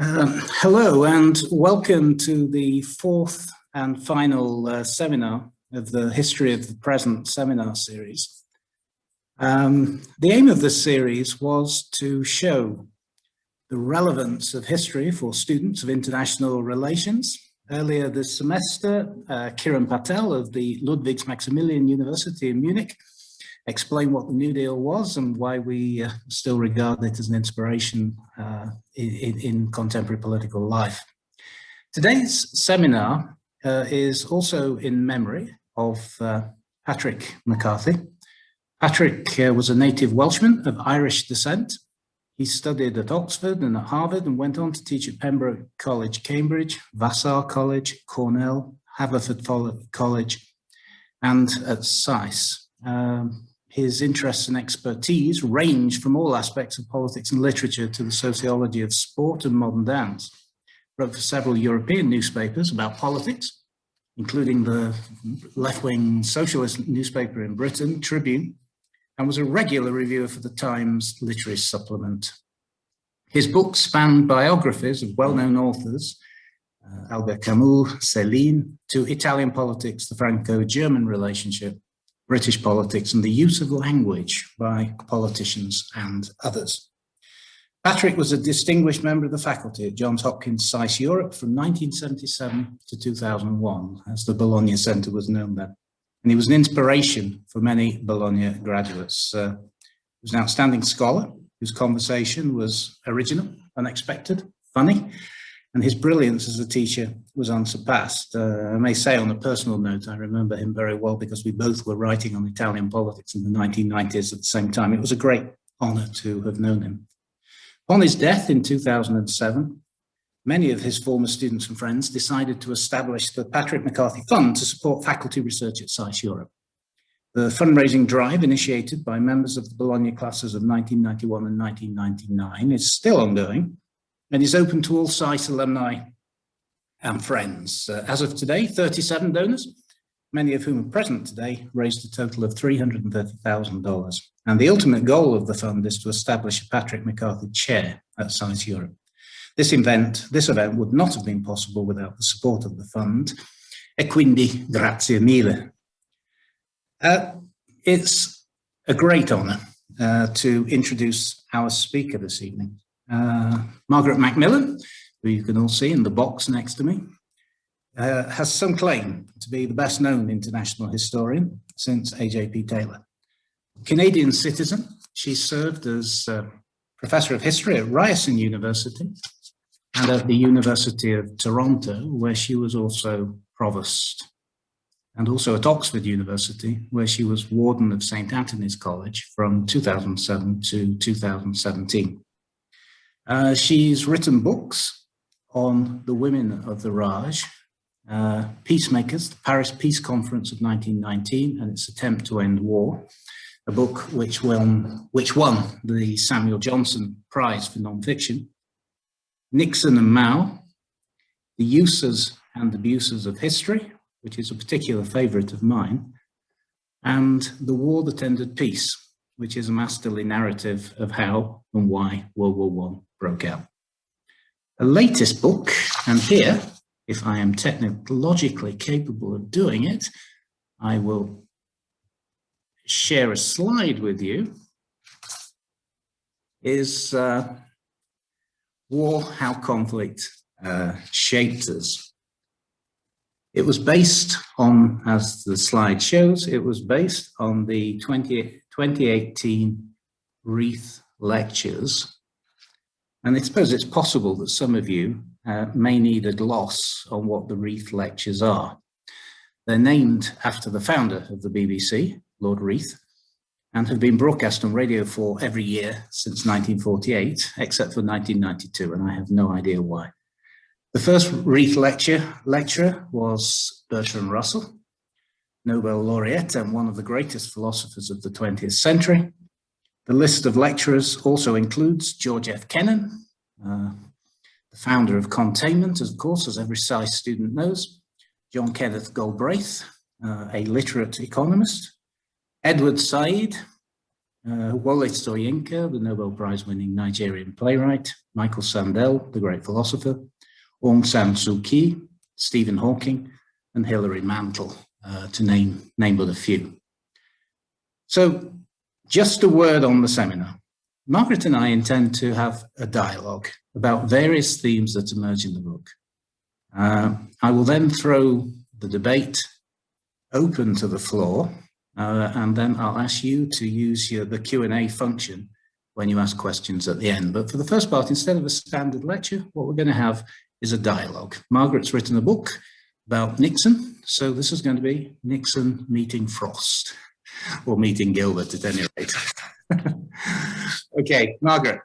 Hello and welcome to the fourth and final seminar of the History of the Present seminar series. The aim of this series was to show the relevance of history for students of international relations. Earlier this semester, Kiran Patel of the MacMillan University in Munich explain what the New Deal was and why we still regard it as an inspiration in contemporary political life. Today's seminar is also in memory of Patrick McCarthy. Patrick was a native Welshman of Irish descent. He studied at Oxford and at Harvard and went on to teach at Pembroke College, Cambridge, Vassar College, Cornell, Haverford College, and at SAIS. His interests and expertise range from all aspects of politics and literature to the sociology of sport and modern dance. Wrote for several European newspapers about politics, including the left-wing socialist newspaper in Britain, Tribune, and was a regular reviewer for the Times Literary Supplement. His books spanned biographies of well-known authors, Albert Camus, Céline, to Italian politics, the Franco-German relationship, British politics, and the use of language by politicians and others. Patrick was a distinguished member of the faculty at Johns Hopkins SAIS Europe from 1977 to 2001, as the Bologna Centre was known then. And he was an inspiration for many Bologna graduates. He was an outstanding scholar whose conversation was original, unexpected, funny, and his brilliance as a teacher was unsurpassed. I may say on a personal note, I remember him very well because we both were writing on Italian politics in the 1990s at the same time. It was a great honor to have known him. Upon his death in 2007, many of his former students and friends decided to establish the Patrick McCarthy Fund to support faculty research at SAIS Europe. The fundraising drive, initiated by members of the Bologna classes of 1991 and 1999, is still ongoing and is open to all SAIS alumni and friends. As of today, 37 donors, many of whom are present today, raised a total of $330,000. And the ultimate goal of the fund is to establish a Patrick McCarthy Chair at SAIS Europe. This event would not have been possible without the support of the fund. E quindi grazie mille. It's a great honor to introduce our speaker this evening. Margaret MacMillan, who you can all see in the box next to me, has some claim to be the best known international historian since A.J.P. Taylor. Canadian citizen, she served as Professor of History at Ryerson University and at the University of Toronto, where she was also Provost, and also at Oxford University, where she was Warden of St. Anthony's College from 2007 to 2017. She's written books on the women of the Raj, Peacemakers, the Paris Peace Conference of 1919 and its attempt to end war, a book which won the Samuel Johnson Prize for Nonfiction, Nixon and Mao, The Uses and Abuses of History, which is a particular favorite of mine, and The War That Ended Peace, which is a masterly narrative of how and why World War I broke out. The latest book, and here, if I am technologically capable of doing it, I will share a slide with you, is War, How Conflict Shaped Us. It was based on, as the slide shows, it was based on the 2018 Wreath Lectures. And I suppose it's possible that some of you may need a gloss on what the Wreath Lectures are. They're named after the founder of the BBC, Lord Wreath, and have been broadcast on Radio 4 every year since 1948, except for 1992, and I have no idea why. The first Wreath lecturer was Bertrand Russell, Nobel laureate and one of the greatest philosophers of the 20th century. The list of lecturers also includes George F. Kennan, the founder of Containment, of course, as every SAIS student knows, John Kenneth Galbraith, a literate economist, Edward Said, Wole Soyinka, the Nobel Prize-winning Nigerian playwright, Michael Sandel, the great philosopher, Aung San Suu Kyi, Stephen Hawking, and Hilary Mantel, to name but a few. So just a word on the seminar. Margaret and I intend to have a dialogue about various themes that emerge in the book. I will then throw the debate open to the floor, and then I'll ask you to use the Q&A function when you ask questions at the end. But for the first part, instead of a standard lecture, what we're going to have is a dialogue. Margaret's written a book about Nixon, so this is going to be Nixon meeting Frost, or meeting Gilbert at any rate. Okay, Margaret,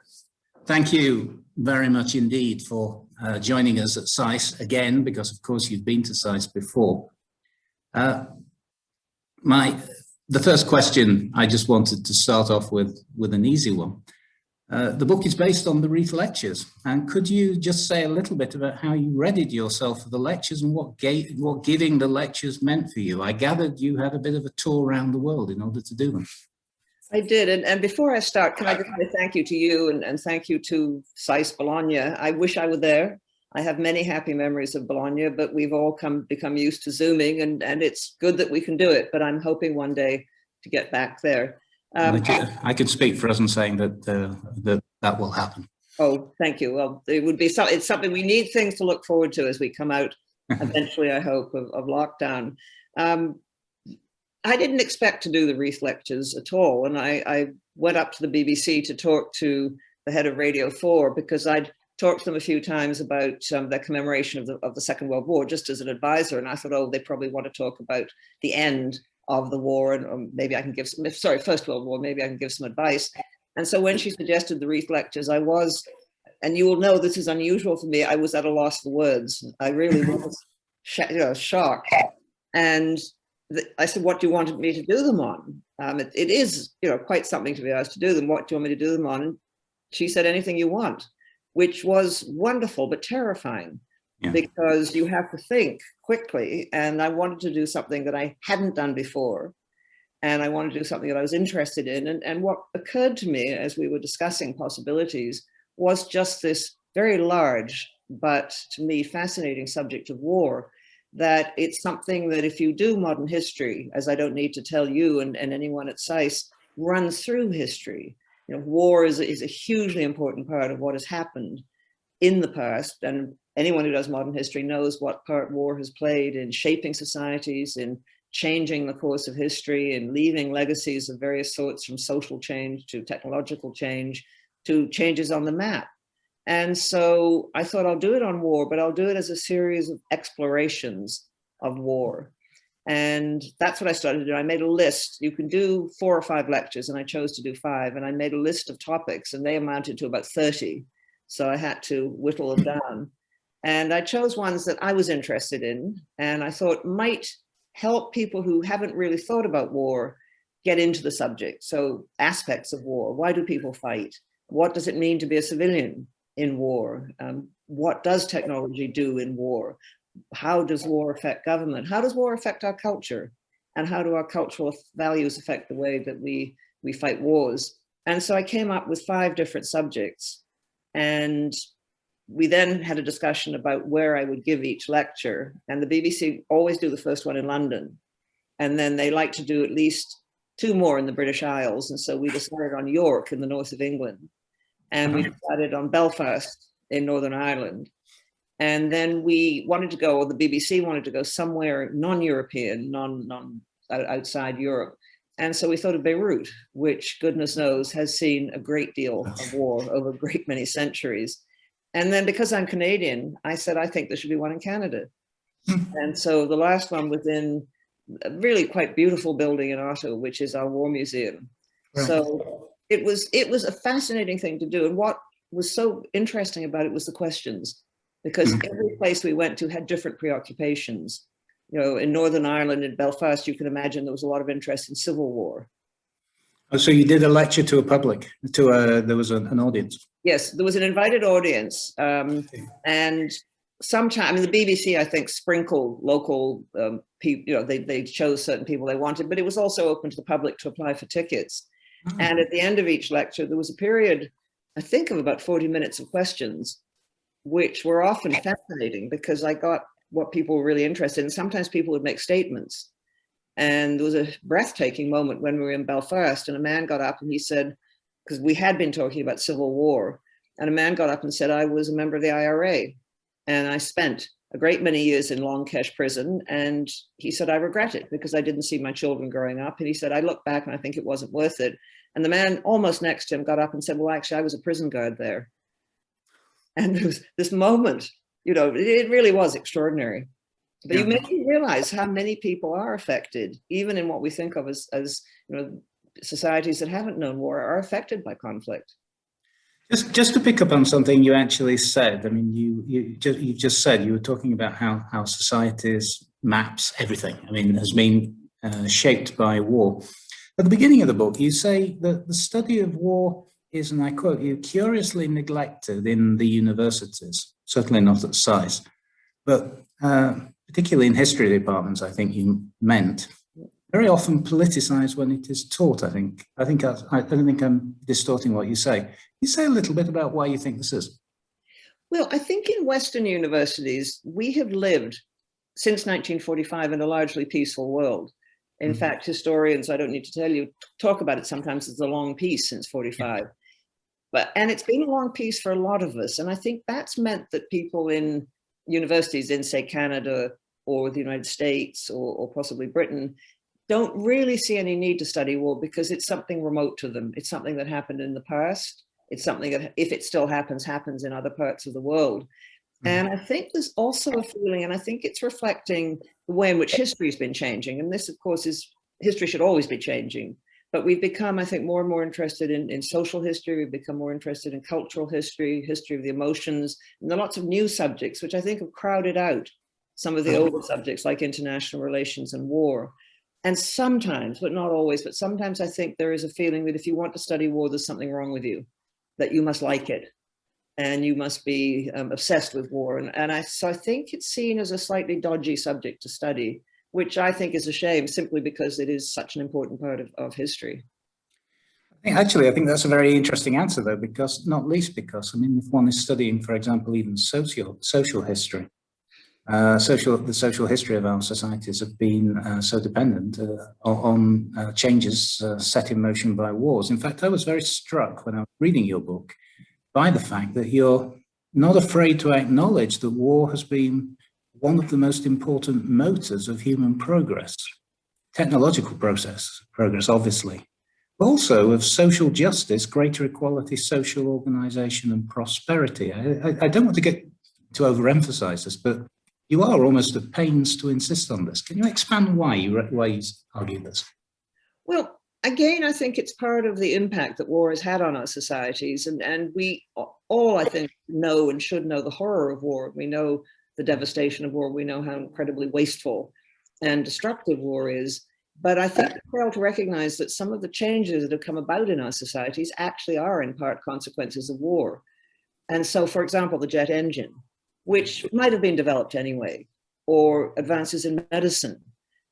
thank you very much indeed for joining us at SAIS again, because of course you've been to SAIS before. The first question I just wanted to start off with an easy one. The book is based on the Reith Lectures, and could you just say a little bit about how you readied yourself for the lectures and what giving the lectures meant for you? I gathered you had a bit of a tour around the world in order to do them. I did, and before I start, can I just say thank you to you and thank you to SAIS Bologna. I wish I were there. I have many happy memories of Bologna, but we've all become used to Zooming, and it's good that we can do it, but I'm hoping one day to get back there. I can speak for us in saying that that will happen. Oh, thank you. Well, it would be it's something we need things to look forward to as we come out eventually, I hope, of lockdown. I didn't expect to do the Reith Lectures at all, and I went up to the BBC to talk to the head of Radio 4 because I'd talked to them a few times about their commemoration of the Second World War, just as an advisor, and I thought, oh, they probably want to talk about the end of the war, and maybe I can give some, First World War, maybe I can give some advice. And so when she suggested the Reith Lectures, I was, and you will know this is unusual for me, I was at a loss for words. I really was shocked. And I said, what do you want me to do them on? It is, quite something to be asked to do them. What do you want me to do them on? And she said, anything you want, which was wonderful, but terrifying. Yeah. Because you have to think quickly, and I wanted to do something that I hadn't done before, and I wanted to do something that I was interested in. And what occurred to me as we were discussing possibilities was just this very large, but to me fascinating subject of war, that it's something that if you do modern history, as I don't need to tell you and anyone at SAIS, runs through history. War is a hugely important part of what has happened in the past, and anyone who does modern history knows what part war has played in shaping societies, in changing the course of history, and leaving legacies of various sorts, from social change to technological change to changes on the map. And so I thought I'll do it on war, but I'll do it as a series of explorations of war. And that's what I started to do. I made a list. You can do 4 or 5 lectures, and I chose to do 5. And I made a list of topics, and they amounted to about 30. So I had to whittle them down. And I chose ones that I was interested in, and I thought might help people who haven't really thought about war get into the subject. So aspects of war. Why do people fight? What does it mean to be a civilian in war? What does technology do in war? How does war affect government? How does war affect our culture? And how do our cultural values affect the way that we fight wars? And so I came up with 5 different subjects. And we then had a discussion about where I would give each lecture. And the BBC always do the first one in London. And then they like to do at least 2 more in the British Isles. And so we decided on York in the north of England. And we decided on Belfast in Northern Ireland. And then we wanted to go, or the BBC wanted to go somewhere non-European, outside Europe. And so we thought of Beirut, which goodness knows has seen a great deal of war over a great many centuries. And then because I'm Canadian, I said, I think there should be one in Canada. And so the last one was in a really quite beautiful building in Ottawa, which is our War Museum. Right. So it was a fascinating thing to do. And what was so interesting about it was the questions, because every place we went to had different preoccupations. In Northern Ireland, in Belfast, you can imagine there was a lot of interest in civil war. Oh, so you did a lecture to a public, there was an audience? Yes, there was an invited audience. And sometimes, the BBC, I think, sprinkled local people, they chose certain people they wanted, but it was also open to the public to apply for tickets. And at the end of each lecture, there was a period, I think, of about 40 minutes of questions, which were often fascinating because I got what people were really interested in. Sometimes people would make statements. And there was a breathtaking moment when we were in Belfast, and a man got up and he said, because we had been talking about civil war, and a man got up and said, I was a member of the IRA, and I spent a great many years in Long Kesh prison. And he said, I regret it because I didn't see my children growing up. And he said, I look back and I think it wasn't worth it. And the man almost next to him got up and said, well, actually, I was a prison guard there. And there was this moment, you know, it really was extraordinary. But you make you realize how many people are affected, even in what we think of as you know, societies that haven't known war are affected by conflict. Just to pick up on something you actually said, I mean, you just said, you were talking about how societies, maps, everything, I mean, has been shaped by war. At the beginning of the book, you say that the study of war is, and I quote you, curiously neglected in the universities, certainly not at SAIS, but particularly in history departments, I think you meant, very often politicized when it is taught, I think. I don't think I'm distorting what you say. Can you say a little bit about why you think this is? Well, I think in Western universities, we have lived since 1945 in a largely peaceful world. In fact, historians, I don't need to tell you, talk about it sometimes as a long peace since 45. And it's been a long peace for a lot of us. And I think that's meant that people in universities in, say, Canada or the United States or possibly Britain don't really see any need to study war because it's something remote to them. It's something that happened in the past. It's something that, if it still happens, happens in other parts of the world. And I think there's also a feeling, and I think it's reflecting the way in which history has been changing. And this, of course, is history should always be changing. But we've become, I think, more and more interested in social history. We've become more interested in cultural history, history of the emotions, and there are lots of new subjects, which I think have crowded out some of the older subjects like international relations and war. And sometimes, but not always, but sometimes I think there is a feeling that if you want to study war, there's something wrong with you, that you must like it and you must be obsessed with war. So I think it's seen as a slightly dodgy subject to study, which I think is a shame simply because it is such an important part of history. I think that's a very interesting answer, though, because not least because, I mean, if one is studying, for example, even social history, the social history of our societies have been so dependent on changes set in motion by wars. In fact, I was very struck when I was reading your book by the fact that you're not afraid to acknowledge that war has been one of the most important motors of human progress, technological progress, obviously, but also of social justice, greater equality, social organization, and prosperity. I don't want to get to overemphasize this, but you are almost at pains to insist on this. Can you expand why you argue this? Well, again, I think it's part of the impact that war has had on our societies. And we all, I think, know and should know the horror of war. We know the devastation of war. We know how incredibly wasteful and destructive war is. But I think we fail to recognize that some of the changes that have come about in our societies actually are in part consequences of war. And so, for example, the jet engine, which might have been developed anyway, or advances in medicine,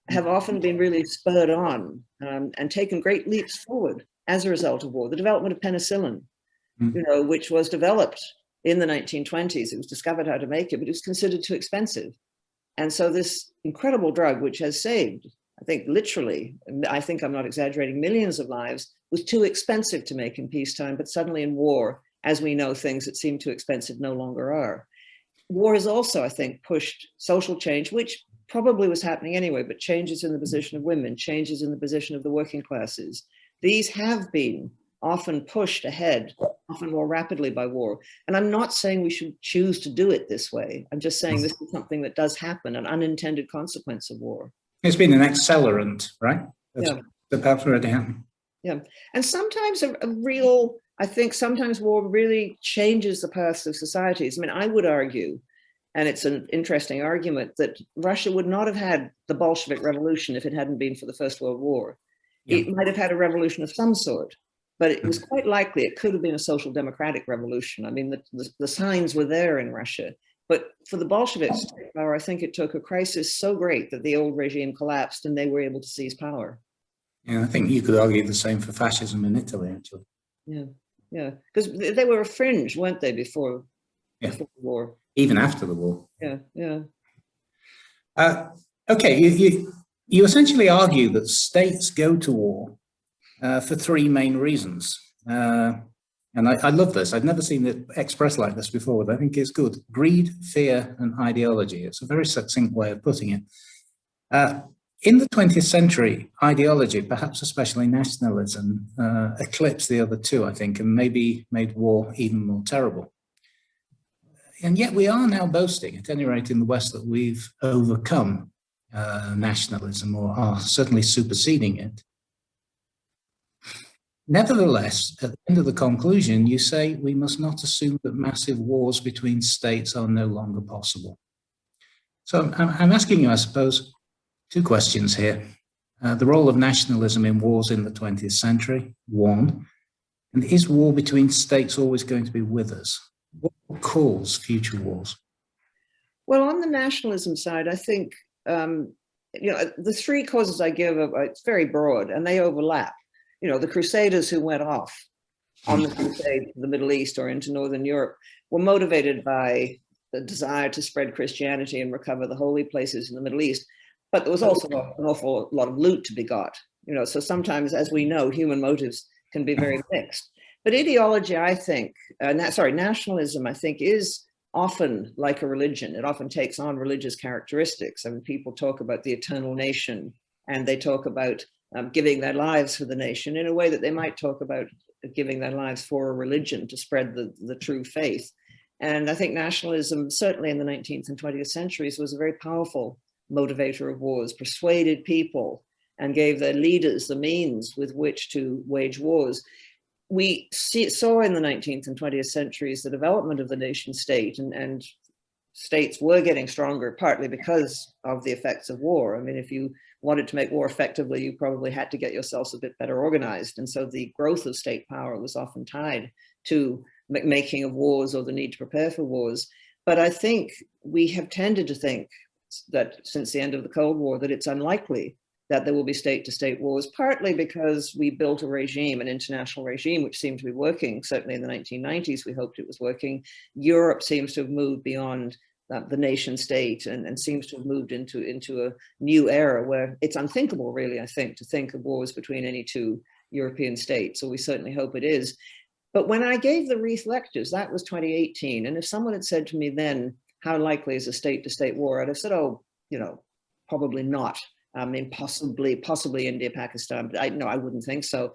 have often been really spurred on and taken great leaps forward as a result of war. The development of penicillin, which was developed in the 1920s, it was discovered how to make it, but it was considered too expensive. And so this incredible drug, which has saved, I think literally, I think I'm not exaggerating, millions of lives, was too expensive to make in peacetime, but suddenly in war, as we know, things that seem too expensive no longer are. War has also, I think, pushed social change, which probably was happening anyway, but changes in the position of women, changes in the position of the working classes. These have been often pushed ahead, often more rapidly by war. And I'm not saying we should choose to do it this way. I'm just saying this is something that does happen, an unintended consequence of war. It's been an accelerant, right? That's perhaps already happening. Yeah. And sometimes I think sometimes war really changes the paths of societies. I mean, I would argue, and it's an interesting argument, that Russia would not have had the Bolshevik Revolution if it hadn't been for the First World War. Yeah. It might have had a revolution of some sort, but it was quite likely it could have been a social democratic revolution. I mean, the signs were there in Russia. But for the Bolsheviks to take power, I think it took a crisis so great that the old regime collapsed and they were able to seize power. Yeah, I think you could argue the same for fascism in Italy, actually. Yeah, yeah, because they were a fringe, weren't they, before the war? Even after the war. Yeah, yeah. Okay, you essentially argue that states go to war for three main reasons. And I love this. I've never seen it expressed like this before, but I think it's good. Greed, fear, and ideology. It's a very succinct way of putting it. In the 20th century, ideology, perhaps especially nationalism, eclipsed the other two, I think, and maybe made war even more terrible. And yet we are now boasting, at any rate in the West, that we've overcome nationalism, or are certainly superseding it. Nevertheless, at the end of the conclusion, you say we must not assume that massive wars between states are no longer possible. So I'm asking you, I suppose, two questions here. The role of nationalism in wars in the 20th century, one, and is war between states always going to be with us? What will cause future wars? Well, on the nationalism side, I think, the three causes I give, it's very broad and they overlap. The Crusaders who went off on the crusade to the Middle East or into Northern Europe were motivated by the desire to spread Christianity and recover the holy places in the Middle East. But there was also an awful lot of loot to be got. So sometimes, as we know, human motives can be very mixed. But ideology, I think, nationalism, I think, is often like a religion. It often takes on religious characteristics. I mean, people talk about the eternal nation, and they talk about giving their lives for the nation in a way that they might talk about giving their lives for a religion to spread the true faith. And I think nationalism, certainly in the 19th and 20th centuries, was a very powerful motivator of wars, persuaded people and gave their leaders the means with which to wage wars. We saw in the 19th and 20th centuries the development of the nation state, and states were getting stronger, partly because of the effects of war. I mean, if you wanted to make war effectively, you probably had to get yourselves a bit better organized. And so the growth of state power was often tied to making of wars or the need to prepare for wars. But I think we have tended to think that since the end of the Cold War, that it's unlikely that there will be state-to-state wars, partly because we built a regime, an international regime, which seemed to be working. Certainly in the 1990s, we hoped it was working. Europe seems to have moved beyond the nation state and seems to have moved into a new era where it's unthinkable, really, I think, to think of wars between any two European states. So we certainly hope it is. But when I gave the Reith lectures, that was 2018. And if someone had said to me then, how likely is a state-to-state war? I'd have said, probably not. I mean, possibly India, Pakistan, but I wouldn't think so.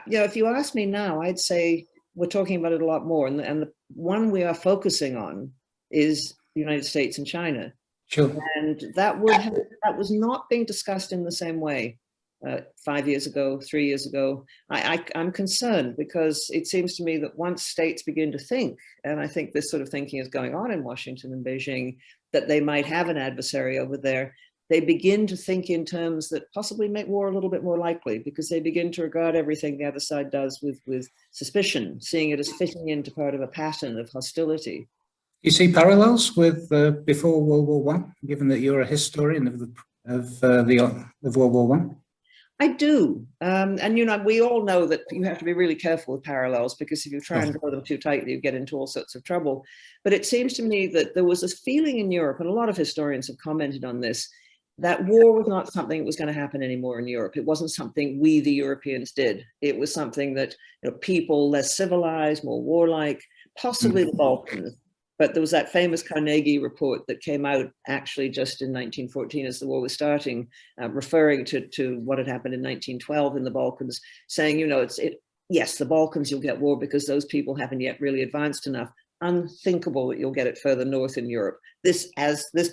If you ask me now, I'd say we're talking about it a lot more. And the one we are focusing on is the United States and China. Sure. And that was not being discussed in the same way 5 years ago, 3 years ago. I'm concerned because it seems to me that once states begin to think, and I think this sort of thinking is going on in Washington and Beijing, that they might have an adversary over there, they begin to think in terms that possibly make war a little bit more likely, because they begin to regard everything the other side does with suspicion, seeing it as fitting into part of a pattern of hostility. You see parallels with before World War I, given that you're a historian of World War I? I do. And, we all know that you have to be really careful with parallels, because if you try and draw them too tightly, you get into all sorts of trouble. But it seems to me that there was this feeling in Europe, and a lot of historians have commented on this, that war was not something that was going to happen anymore in Europe. It wasn't something we, the Europeans, did. It was something that people less civilized, more warlike, possibly the Balkans. But there was that famous Carnegie report that came out actually just in 1914 as the war was starting, referring to what had happened in 1912 in the Balkans, saying, yes, the Balkans, you'll get war because those people haven't yet really advanced enough. Unthinkable that you'll get it further north in Europe. This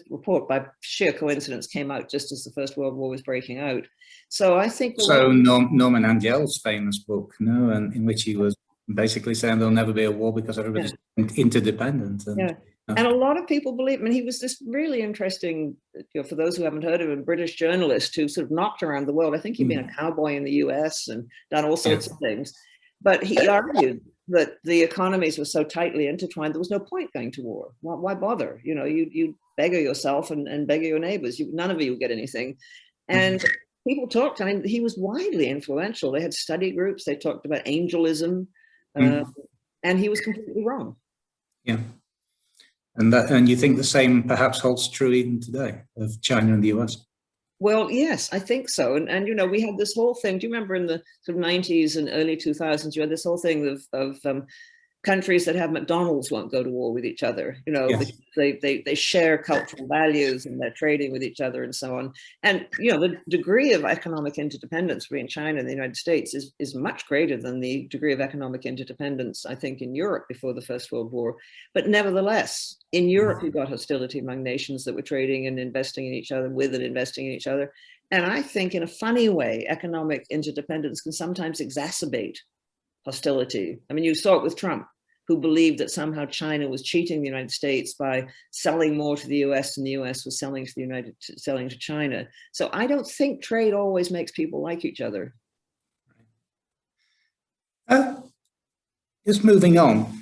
report, by sheer coincidence, came out just as the First World War was breaking out. So I think... Norman Angel's famous book, in which he was basically saying there'll never be a war because everybody's interdependent. And a lot of people believe, he was this really interesting, for those who haven't heard of him, British journalist who sort of knocked around the world. I think he'd been a cowboy in the US and done all sorts of things. But he argued that the economies were so tightly intertwined, there was no point going to war. Why bother? You beggar yourself and beggar your neighbors. None of you will get anything. And people talked, I mean, he was widely influential. They had study groups, they talked about angelism, and he was completely wrong. Yeah. And you think the same perhaps holds true even today of China and the US? Well, yes, I think so. And you know, we had this whole thing. Do you remember in the sort of 90s and early 2000s, you had this whole thing of countries that have McDonald's won't go to war with each other, you know, Yes. because they share cultural values and they're trading with each other and so on. And, you know, the degree of economic interdependence between China and the United States is much greater than the degree of economic interdependence, I think, in Europe before the First World War. But nevertheless, in Europe, you've got hostility among nations that were trading and investing in each other, with and investing in each other. And I think in a funny way, economic interdependence can sometimes exacerbate hostility. I mean, you saw it with Trump, who believed that somehow China was cheating the United States by selling more to the US than the US was selling to China. So I don't think trade always makes people like each other. Just moving on.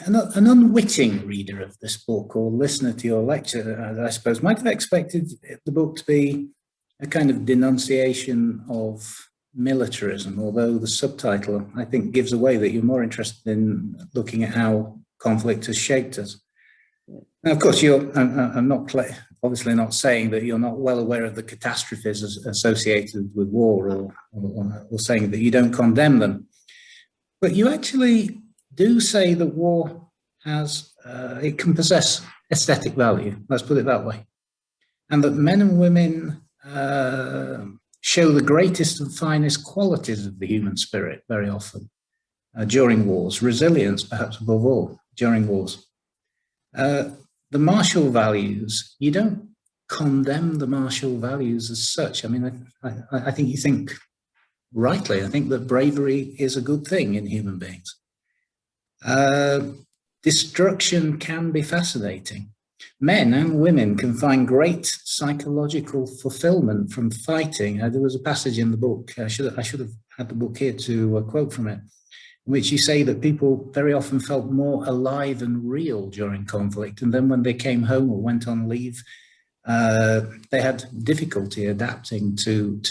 An unwitting reader of this book or listener to your lecture, I suppose, might have expected the book to be a kind of denunciation of militarism, although the subtitle, I think, gives away that you're more interested in looking at how conflict has shaped us. Now, of course, I'm not obviously not saying that you're not well aware of the catastrophes associated with war or saying that you don't condemn them. But you actually do say that war it can possess aesthetic value, let's put it that way, and that men and women show the greatest and finest qualities of the human spirit very often during wars, resilience perhaps above all during wars. The martial values, you don't condemn the martial values as such. I mean, I think you think rightly, I think that bravery is a good thing in human beings. Destruction can be fascinating. Men and women can find great psychological fulfillment from fighting. There was a passage in the book, I should have had the book here to quote from it, in which you say that people very often felt more alive and real during conflict. And then when they came home or went on leave, they had difficulty adapting to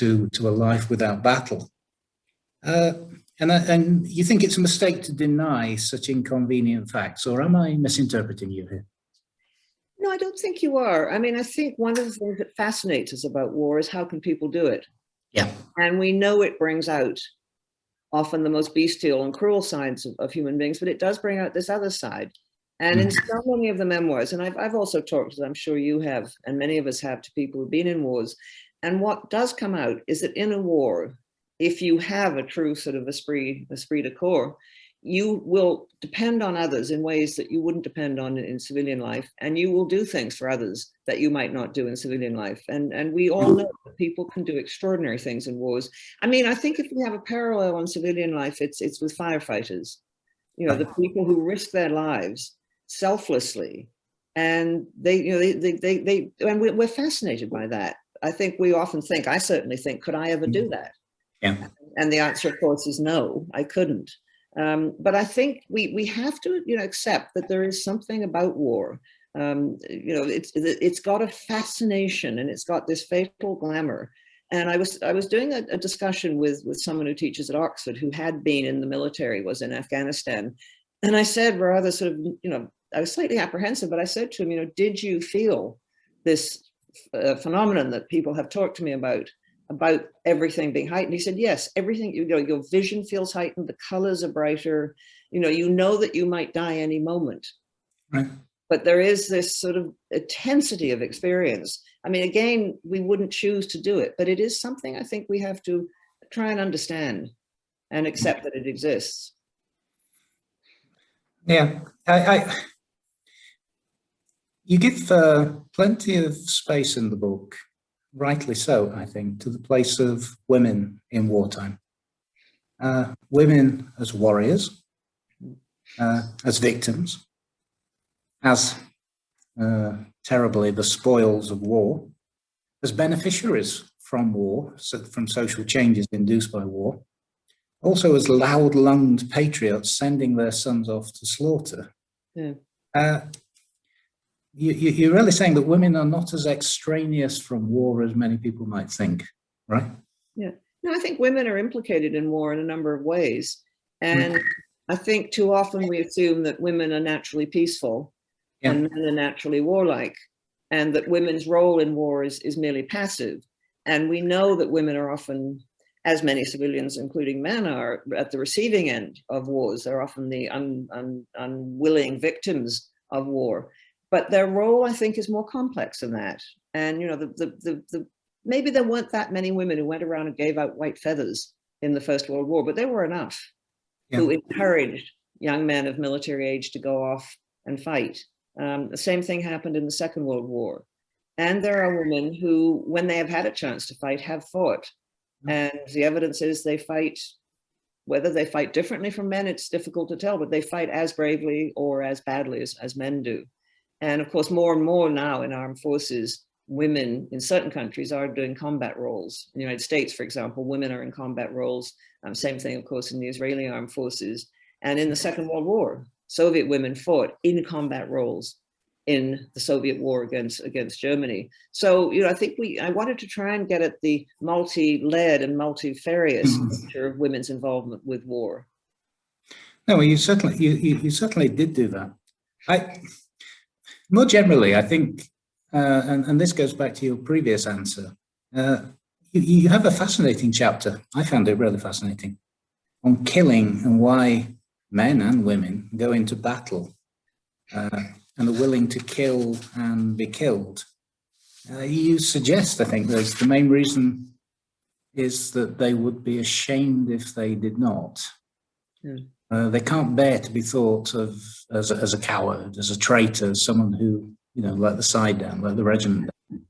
a life without battle. And you think it's a mistake to deny such inconvenient facts, or am I misinterpreting you here? No, I don't think you are. I mean, I think one of the things that fascinates us about war is how can people do it? Yeah. And we know it brings out often the most bestial and cruel sides of human beings, but it does bring out this other side. And in so many of the memoirs, and I've also talked, as I'm sure you have, and many of us have, to people who've been in wars. And what does come out is that in a war, if you have a true sort of esprit de corps, you will depend on others in ways that you wouldn't depend on in civilian life, and you will do things for others that you might not do in civilian life. And we all know that people can do extraordinary things in wars. I mean, I think if we have a parallel on civilian life, it's with firefighters. You know, the people who risk their lives selflessly, and and we're fascinated by that. I think we often think, I certainly think, could I ever do that? Yeah. And the answer, of course, is no, I couldn't. But I think we have to, accept that there is something about war. It's got a fascination and it's got this fatal glamour. And I was doing a discussion with someone who teaches at Oxford who had been in the military, was in Afghanistan. And I said, rather sort of, I was slightly apprehensive, but I said to him, did you feel this phenomenon that people have talked to me about everything being heightened? He said, yes, everything, your vision feels heightened, the colors are brighter, you know that you might die any moment. Right. But there is this sort of intensity of experience. I mean, again, we wouldn't choose to do it, but it is something I think we have to try and understand and accept that it exists. Yeah, you give plenty of space in the book, rightly so, I think, to the place of women in wartime. Women as warriors, as victims, as terribly the spoils of war, as beneficiaries from war, from social changes induced by war, also as loud-lunged patriots sending their sons off to slaughter. Yeah. you're really saying that women are not as extraneous from war as many people might think, right? Yeah. No, I think women are implicated in war in a number of ways. And I think too often we assume that women are naturally peaceful and men are naturally warlike, and that women's role in war is merely passive. And we know that women are often, as many civilians, including men, are at the receiving end of wars. They're often the unwilling victims of war. But their role, I think, is more complex than that. And, you know, maybe there weren't that many women who went around and gave out white feathers in the First World War, but there were enough who encouraged young men of military age to go off and fight. The same thing happened in the Second World War. And there are women who, when they have had a chance to fight, have fought. And the evidence is they fight, whether they fight differently from men, it's difficult to tell, but they fight as bravely or as badly as men do. And of course, more and more now in armed forces, women in certain countries are doing combat roles. In the United States, for example, women are in combat roles. Same thing, of course, in the Israeli armed forces. And in the Second World War, Soviet women fought in combat roles in the Soviet war against Germany. So, you know, I think I wanted to try and get at the multi-layered and multifarious nature of women's involvement with war. No, well, you certainly did do that. More generally, I think, and this goes back to your previous answer, you have a fascinating chapter. I found it really fascinating on killing and why men and women go into battle and are willing to kill and be killed. You suggest, I think, that the main reason is that they would be ashamed if they did not. They can't bear to be thought of as a coward, as a traitor, as someone who, you know, let the side down, let the regiment down.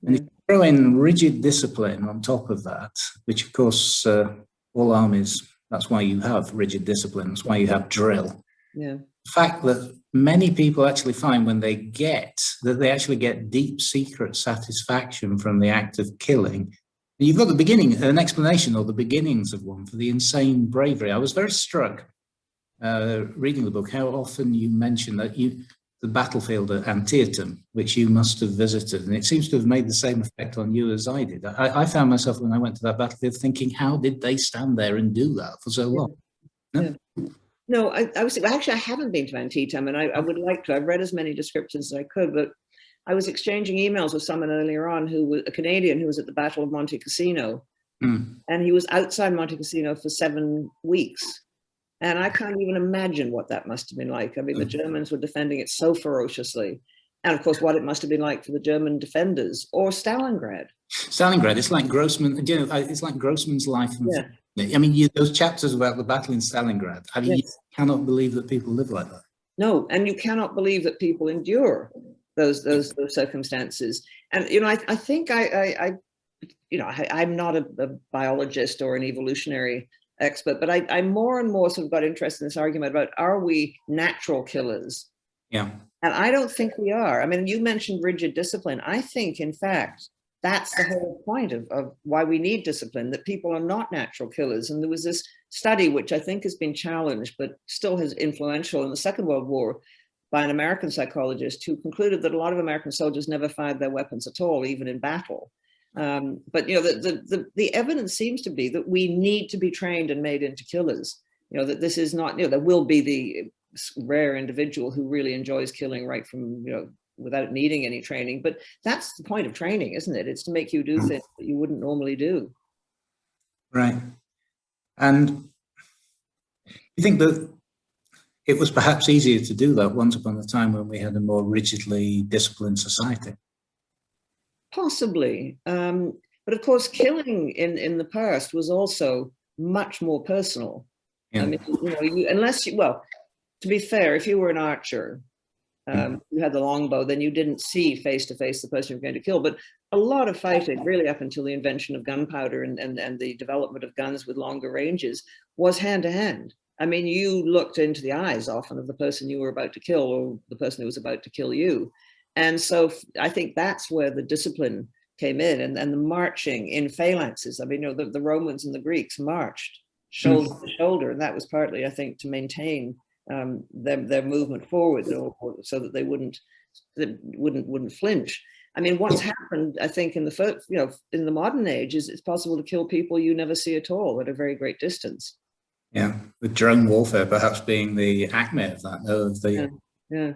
And if you throw in rigid discipline on top of that, which of course all armies, that's why you have rigid discipline, that's why you have drill. The fact that many people actually find when they actually get deep secret satisfaction from the act of killing. You've got an explanation or the beginnings of one for the insane bravery. I was very struck reading the book, how often you mention that the battlefield at Antietam, which you must have visited, and it seems to have made the same effect on you as I did. I found myself when I went to that battlefield thinking, how did they stand there and do that for so long? No, I haven't been to Antietam, and I would like to. I've read as many descriptions as I could, but I was exchanging emails with someone earlier on who was a Canadian who was at the Battle of Monte Cassino, and he was outside Monte Cassino for 7 weeks. And I can't even imagine what that must have been like. I mean, the Germans were defending it so ferociously. And of course, what it must have been like for the German defenders, or Stalingrad. Stalingrad, it's like Grossman, you know, it's like Grossman's life. I mean, those chapters about the battle in Stalingrad, you cannot believe that people live like that. No, and you cannot believe that people endure those circumstances. And, you know, I think I'm not a biologist or an evolutionary expert, but I more and more sort of got interested in this argument about, are we natural killers? Yeah. And I don't think we are. I mean, you mentioned rigid discipline. I think, in fact, that's the whole point of why we need discipline, that people are not natural killers. And there was this study, which I think has been challenged, but still is influential in the Second World War, by an American psychologist who concluded that a lot of American soldiers never fired their weapons at all, even in battle. But, you know, the evidence seems to be that we need to be trained and made into killers. You know, that this is not, you know, there will be the rare individual who really enjoys killing right from, you know, without needing any training. But that's the point of training, isn't it? It's to make you do things that you wouldn't normally do. Right. And you think that it was perhaps easier to do that once upon a time when we had a more rigidly disciplined society? Possibly. But of course, killing in the past was also much more personal. I mean, you know, well, to be fair, if you were an archer, you had the longbow, then you didn't see face to face the person you were going to kill. But a lot of fighting, really up until the invention of gunpowder and the development of guns with longer ranges, was hand to hand. I mean, you looked into the eyes often of the person you were about to kill, or the person who was about to kill you. And so I think that's where the discipline came in, and the marching in phalanxes. I mean, you know, the Romans and the Greeks marched shoulder to shoulder, and that was partly, I think, to maintain their movement forward, so that they wouldn't that wouldn't flinch. I mean, what's happened, I think, in the first, in the modern age, is it's possible to kill people you never see at all at a very great distance. Yeah, with drone warfare perhaps being the acme of that, though, of the yeah.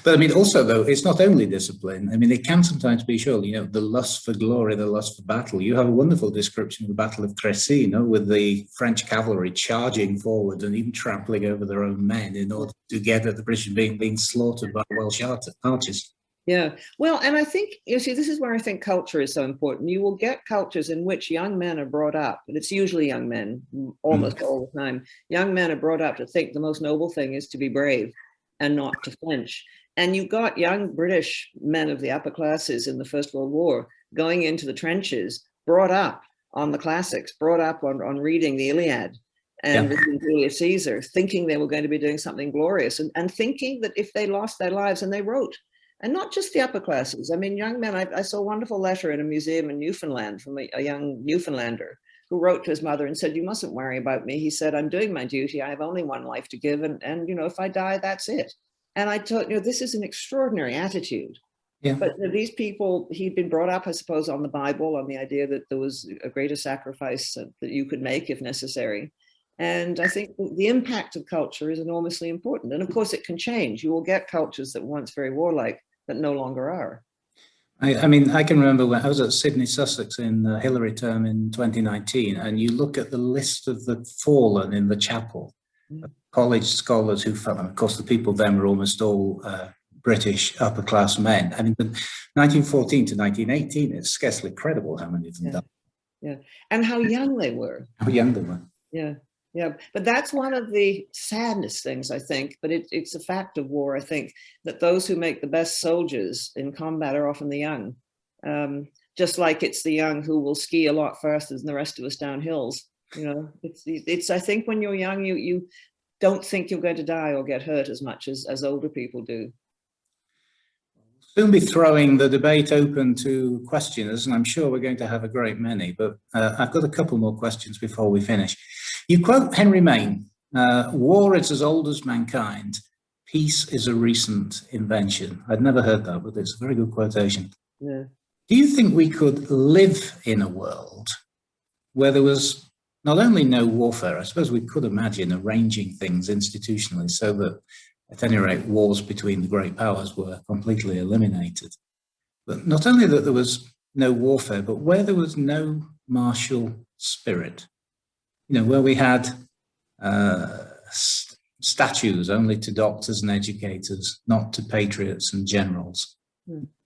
But I mean, also though, it's not only discipline. I mean, it can sometimes be, surely, the lust for glory, the lust for battle. You have a wonderful description of the Battle of Crécy, with the French cavalry charging forward and even trampling over their own men in order to get at the British being slaughtered by Welsh archers. Yeah, well, and I think, this is where I think culture is so important. You will get cultures in which young men are brought up, and it's usually young men almost all the time. Young men are brought up to think the most noble thing is to be brave and not to flinch. And you got young British men of the upper classes in the First World War going into the trenches, brought up on the classics, brought up on reading the Iliad and reading Julius Caesar, thinking they were going to be doing something glorious, and thinking that if they lost their lives, and they wrote. And not just the upper classes. I mean, young men, I saw a wonderful letter in a museum in Newfoundland from a young Newfoundlander who wrote to his mother and said, "You mustn't worry about me." He said, "I'm doing my duty. I have only one life to give. And if I die, that's it." And I thought, this is an extraordinary attitude. Yeah. But these people, he'd been brought up, I suppose, on the Bible, on the idea that there was a greater sacrifice that you could make if necessary. And I think the impact of culture is enormously important. And of course, it can change. You will get cultures that were once very warlike that no longer are. I mean, I can remember when I was at Sydney, Sussex in the Hillary term in 2019, and you look at the list of the fallen in the chapel, college scholars who fell, and of course the people then were almost all British upper class men. I mean, 1914 to 1918, it's scarcely credible how many of them died. Yeah, and how young they were. How young they were. Yeah. Yeah, but that's one of the saddest things, I think, but it's a fact of war, I think, that those who make the best soldiers in combat are often the young. Just like it's the young who will ski a lot faster than the rest of us down hills. It's I think when you're young, you don't think you're going to die or get hurt as much as older people do. Soon be throwing the debate open to questioners, and I'm sure we're going to have a great many, but I've got a couple more questions before we finish. You quote Henry Maine, "War is as old as mankind. Peace is a recent invention." I'd never heard that, but it's a very good quotation. Yeah. Do you think we could live in a world where there was not only no warfare, I suppose we could imagine arranging things institutionally so that, at any rate, wars between the great powers were completely eliminated. But not only that there was no warfare, but where there was no martial spirit, where we had statues only to doctors and educators, not to patriots and generals.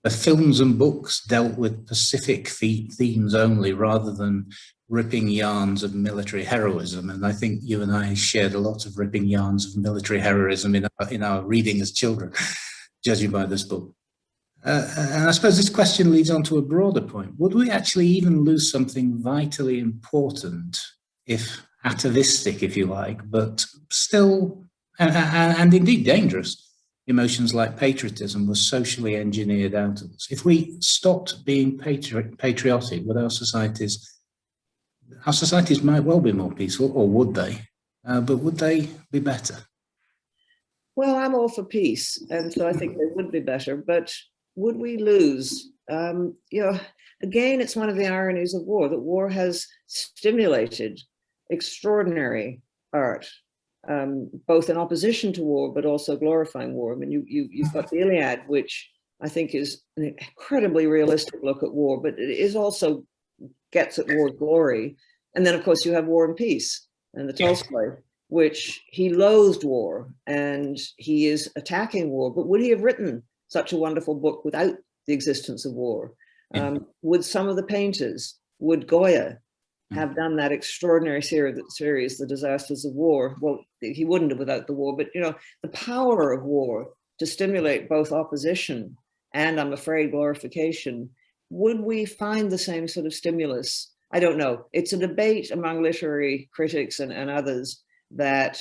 The films and books dealt with Pacific themes only, rather than ripping yarns of military heroism. And I think you and I shared a lot of ripping yarns of military heroism in our reading as children, judging by this book. And I suppose this question leads on to a broader point. Would we actually even lose something vitally important, if atavistic, if you like, but still, and indeed dangerous, emotions like patriotism were socially engineered out of us? If we stopped being patriotic, would our societies might well be more peaceful, or would they? But would they be better? Well, I'm all for peace, and so I think they would be better. But would we lose? Again, it's one of the ironies of war, that war has stimulated extraordinary art, both in opposition to war, but also glorifying war. I mean, you've got the Iliad, which I think is an incredibly realistic look at war, but it is also gets at war's glory. And then, of course, you have War and Peace and the Tolstoy, which he loathed war and he is attacking war. But would he have written such a wonderful book without the existence of war? Would some of the painters, would Goya have done that extraordinary series, The Disasters of War? Well, he wouldn't have without the war, but the power of war to stimulate both opposition and, I'm afraid, glorification. Would we find the same sort of stimulus? I don't know. It's a debate among literary critics and others that,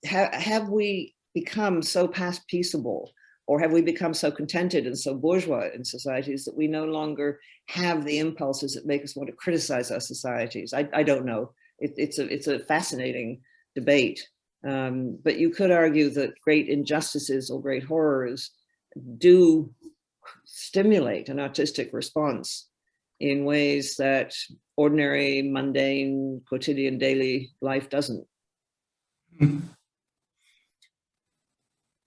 have we become so past peaceable, or have we become so contented and so bourgeois in societies that we no longer have the impulses that make us want to criticize our societies? I don't know. It's a fascinating debate. But you could argue that great injustices or great horrors do stimulate an artistic response in ways that ordinary, mundane, quotidian, daily life doesn't.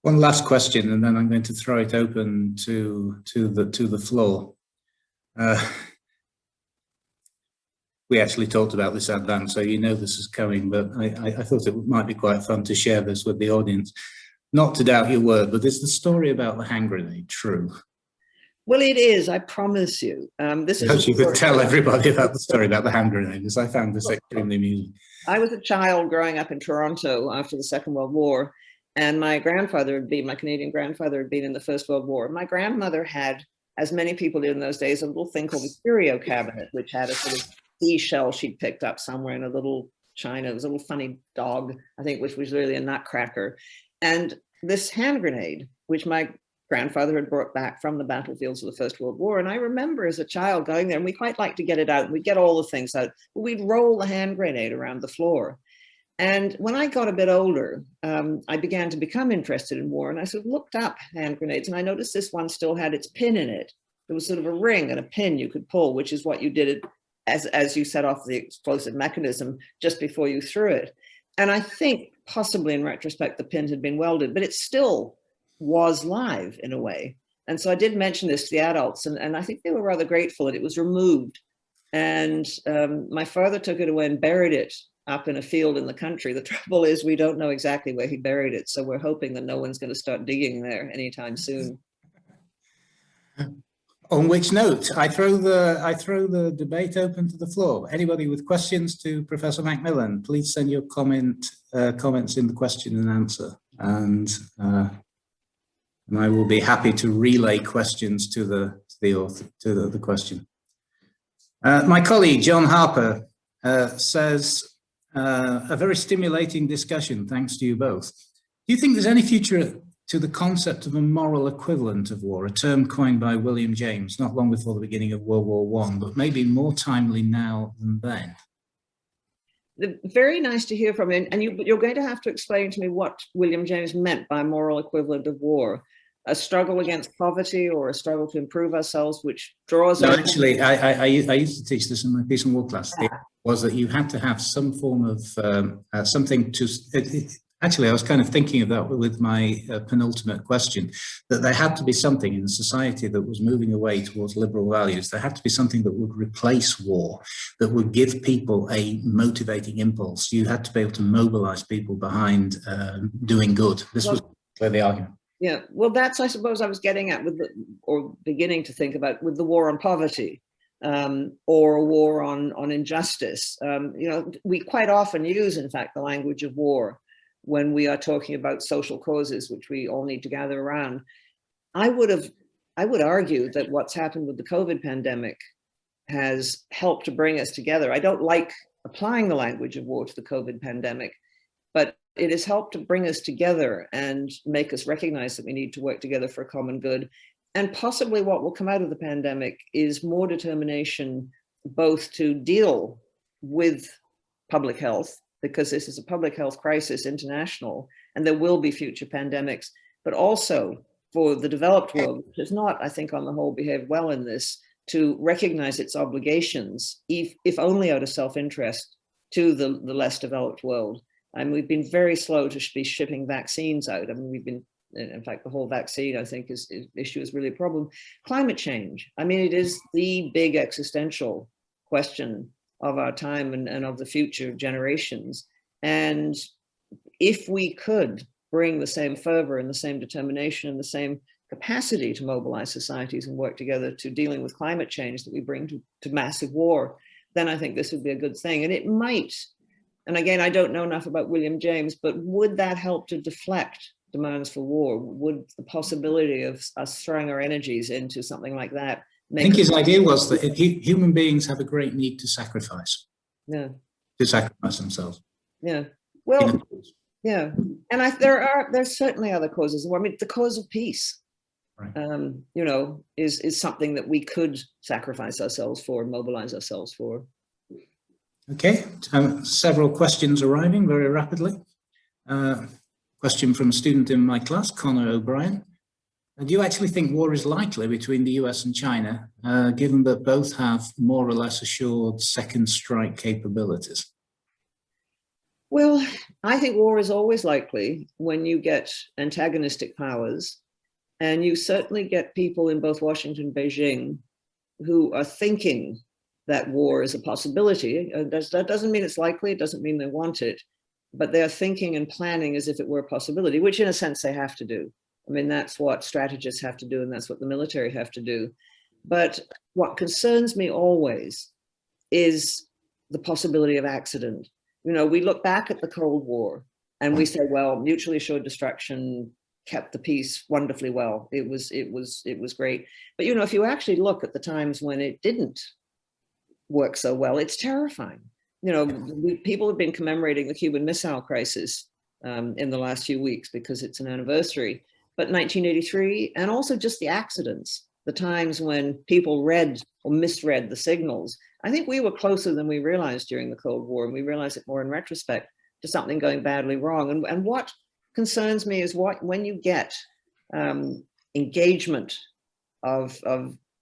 One last question, and then I'm going to throw it open to the floor. We actually talked about this in advance, so you know this is coming, but I thought it might be quite fun to share this with the audience. Not to doubt your word, but is the story about the hand grenade true? Well, it is, I promise you. This is you could tell everybody about the story about the hand grenade, because I found this extremely amusing. I was a child growing up in Toronto after the Second World War, and my Canadian grandfather had been in the First World War. My grandmother had, as many people did in those days, a little thing called a curio cabinet, which had a sort of seashell she'd picked up somewhere in a little china. It was a little funny dog, I think, which was really a nutcracker. And this hand grenade, which my grandfather had brought back from the battlefields of the First World War. And I remember as a child going there, and we quite liked to get it out. We'd get all the things out. But we'd roll the hand grenade around the floor. And when I got a bit older, I began to become interested in war. And I sort of looked up hand grenades, and I noticed this one still had its pin in it. There was sort of a ring and a pin you could pull, which is what you did as you set off the explosive mechanism just before you threw it. And I think possibly in retrospect, the pin had been welded, but it still was live in a way. And so I did mention this to the adults, and I think they were rather grateful that it was removed. And my father took it away and buried it up in a field in the country. The trouble is we don't know exactly where he buried it. So we're hoping that no one's going to start digging there anytime soon. On which note, I throw the debate open to the floor. Anybody with questions to Professor MacMillan, please send your comments in the question and answer. And I will be happy to relay questions to the author, to the question. My colleague, John Harper, says, a very stimulating discussion, thanks to you both. Do you think there's any future to the concept of a moral equivalent of war, a term coined by William James, not long before the beginning of World War I, but maybe more timely now than then? Very nice to hear from you. And you're going to have to explain to me what William James meant by moral equivalent of war. A struggle against poverty or a struggle to improve ourselves, which draws... No, actually, I used to teach this in my Peace and War class. It was that you had to have some form of something to... Actually, I was kind of thinking of that with my penultimate question, that there had to be something in a society that was moving away towards liberal values. There had to be something that would replace war, that would give people a motivating impulse. You had to be able to mobilize people behind doing good. This was the argument. Yeah, well, that's, I suppose, I was getting at with or beginning to think about with the war on poverty or a war on injustice. You know, we quite often use, in fact, the language of war when we are talking about social causes, which we all need to gather around. I would argue that what's happened with the COVID pandemic has helped to bring us together. I don't like applying the language of war to the COVID pandemic, but it has helped to bring us together and make us recognize that we need to work together for a common good. And possibly what will come out of the pandemic is more determination, both to deal with public health, because this is a public health crisis, international, and there will be future pandemics, but also for the developed world, which has not, I think, on the whole, behaved well in this, to recognize its obligations, if only out of self-interest, to the less developed world. And we've been very slow to be shipping vaccines out. I mean, we've been, in fact, the whole vaccine, I think, issue is really a problem. Climate change. I mean, it is the big existential question of our time and of the future generations. And if we could bring the same fervor and the same determination and the same capacity to mobilize societies and work together to dealing with climate change that we bring to massive war, then I think this would be a good thing. And it might, and again, I don't know enough about William James, but would that help to deflect demands for war? Would the possibility of us throwing our energies into something like that make... I think his idea was that human beings have a great need to sacrifice. Yeah. To sacrifice themselves. Yeah. Well, yeah. And there's certainly other causes. I mean, the cause of peace, right. You know, is something that we could sacrifice ourselves for, mobilize ourselves for. Okay, several questions arriving very rapidly. Question from a student in my class, Connor O'Brien. And do you actually think war is likely between the US and China, given that both have more or less assured second strike capabilities? Well, I think war is always likely when you get antagonistic powers, and you certainly get people in both Washington and Beijing who are thinking that war is a possibility. That doesn't mean it's likely, it doesn't mean they want it, but they are thinking and planning as if it were a possibility, which in a sense they have to do. I mean, that's what strategists have to do, and that's what the military have to do. But what concerns me always is the possibility of accident. You know, we look back at the Cold War and we say, well, mutually assured destruction kept the peace wonderfully well. It was great. But, you know, if you actually look at the times when it didn't work so well, it's terrifying. You know, people have been commemorating the Cuban Missile Crisis in the last few weeks because it's an anniversary. But 1983, and also just the accidents, the times when people read or misread the signals. I think we were closer than we realized during the Cold War, and we realize it more in retrospect, to something going badly wrong. And what concerns me is when you get engagement of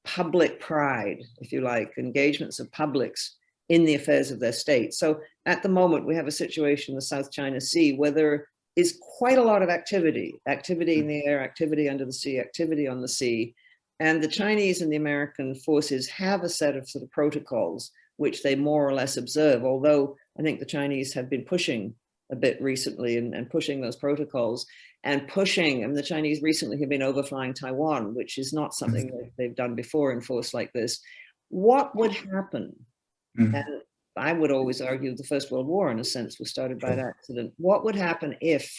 public pride, if you like, engagements of publics in the affairs of their state. So at the moment, we have a situation in the South China Sea where there is quite a lot of activity in the air, activity under the sea, activity on the sea. And the Chinese and the American forces have a set of sort of protocols which they more or less observe, although I think the Chinese have been pushing a bit recently and pushing those protocols and pushing, and the Chinese recently have been overflying Taiwan, which is not something that they've done before in force like this. What would happen? And I would always argue the First World War, in a sense, was started by that accident. What would happen if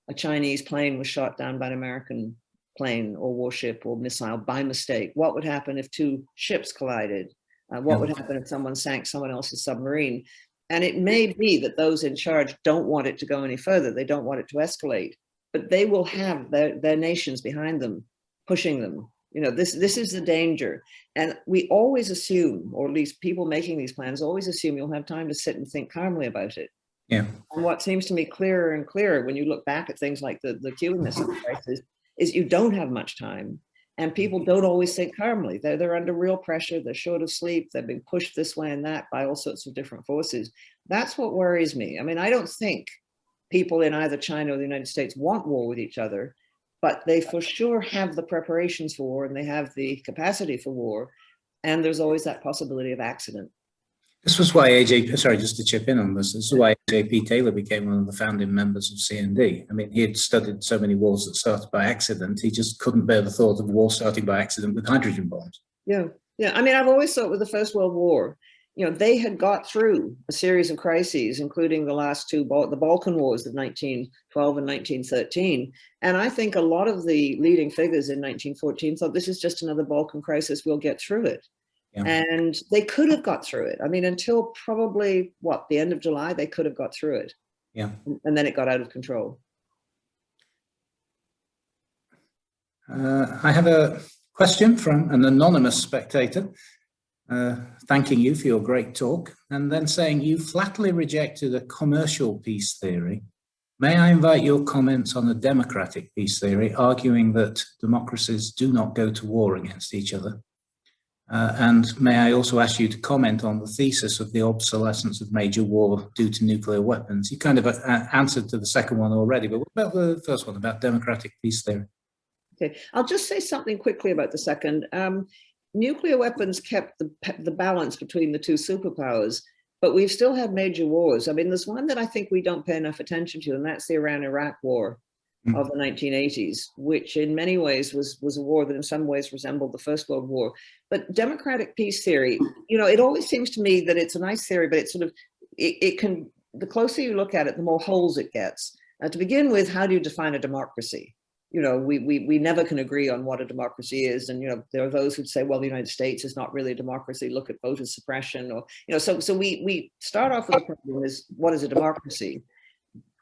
a Chinese plane was shot down by an American plane or warship or missile by mistake? What would happen if two ships collided? What would happen if someone sank someone else's submarine? And it may be that those in charge don't want it to go any further. They don't want it to escalate, but they will have their nations behind them, pushing them. You know, this is the danger. And we always assume, or at least people making these plans always assume you'll have time to sit and think calmly about it. Yeah. And what seems to me clearer and clearer when you look back at things like the Cuban Missile Crisis is you don't have much time, and people don't always think calmly. They're under real pressure. They're short of sleep. They're being pushed this way and that by all sorts of different forces. That's what worries me. I mean, I don't think people in either China or the United States want war with each other, but they for sure have the preparations for war and they have the capacity for war. And there's always that possibility of accident. This was why sorry, just to chip in on this is why A.J.P. Taylor became one of the founding members of CND. I mean, he had studied so many wars that started by accident. He just couldn't bear the thought of war starting by accident with hydrogen bombs. Yeah. I mean, I've always thought with the First World War, you know, they had got through a series of crises, including the last two, the Balkan Wars of 1912 and 1913. And I think a lot of the leading figures in 1914 thought this is just another Balkan crisis, we'll get through it. Yeah. And they could have got through it. I mean, until probably, the end of July, they could have got through it. Yeah. And then it got out of control. I have a question from an anonymous spectator, thanking you for your great talk, and then saying you flatly rejected a commercial peace theory. May I invite your comments on a democratic peace theory, arguing that democracies do not go to war against each other? And may I also ask you to comment on the thesis of the obsolescence of major war due to nuclear weapons? You kind of answered to the second one already, but what about the first one, about democratic peace theory? Okay, I'll just say something quickly about the second. Nuclear weapons kept the balance between the two superpowers, but we've still had major wars. I mean, there's one that I think we don't pay enough attention to, and that's the Iran-Iraq War of the 1980s, which in many ways was a war that in some ways resembled the First World War. But democratic peace theory, you know, it always seems to me that it's a nice theory, but it's sort of, it can, the closer you look at it, the more holes it gets. To begin with, how do you define a democracy? You know, we never can agree on what a democracy is. And, you know, there are those who'd say, well, the United States is not really a democracy. Look at voter suppression, or, you know, so we start off with the problem is, what is a democracy?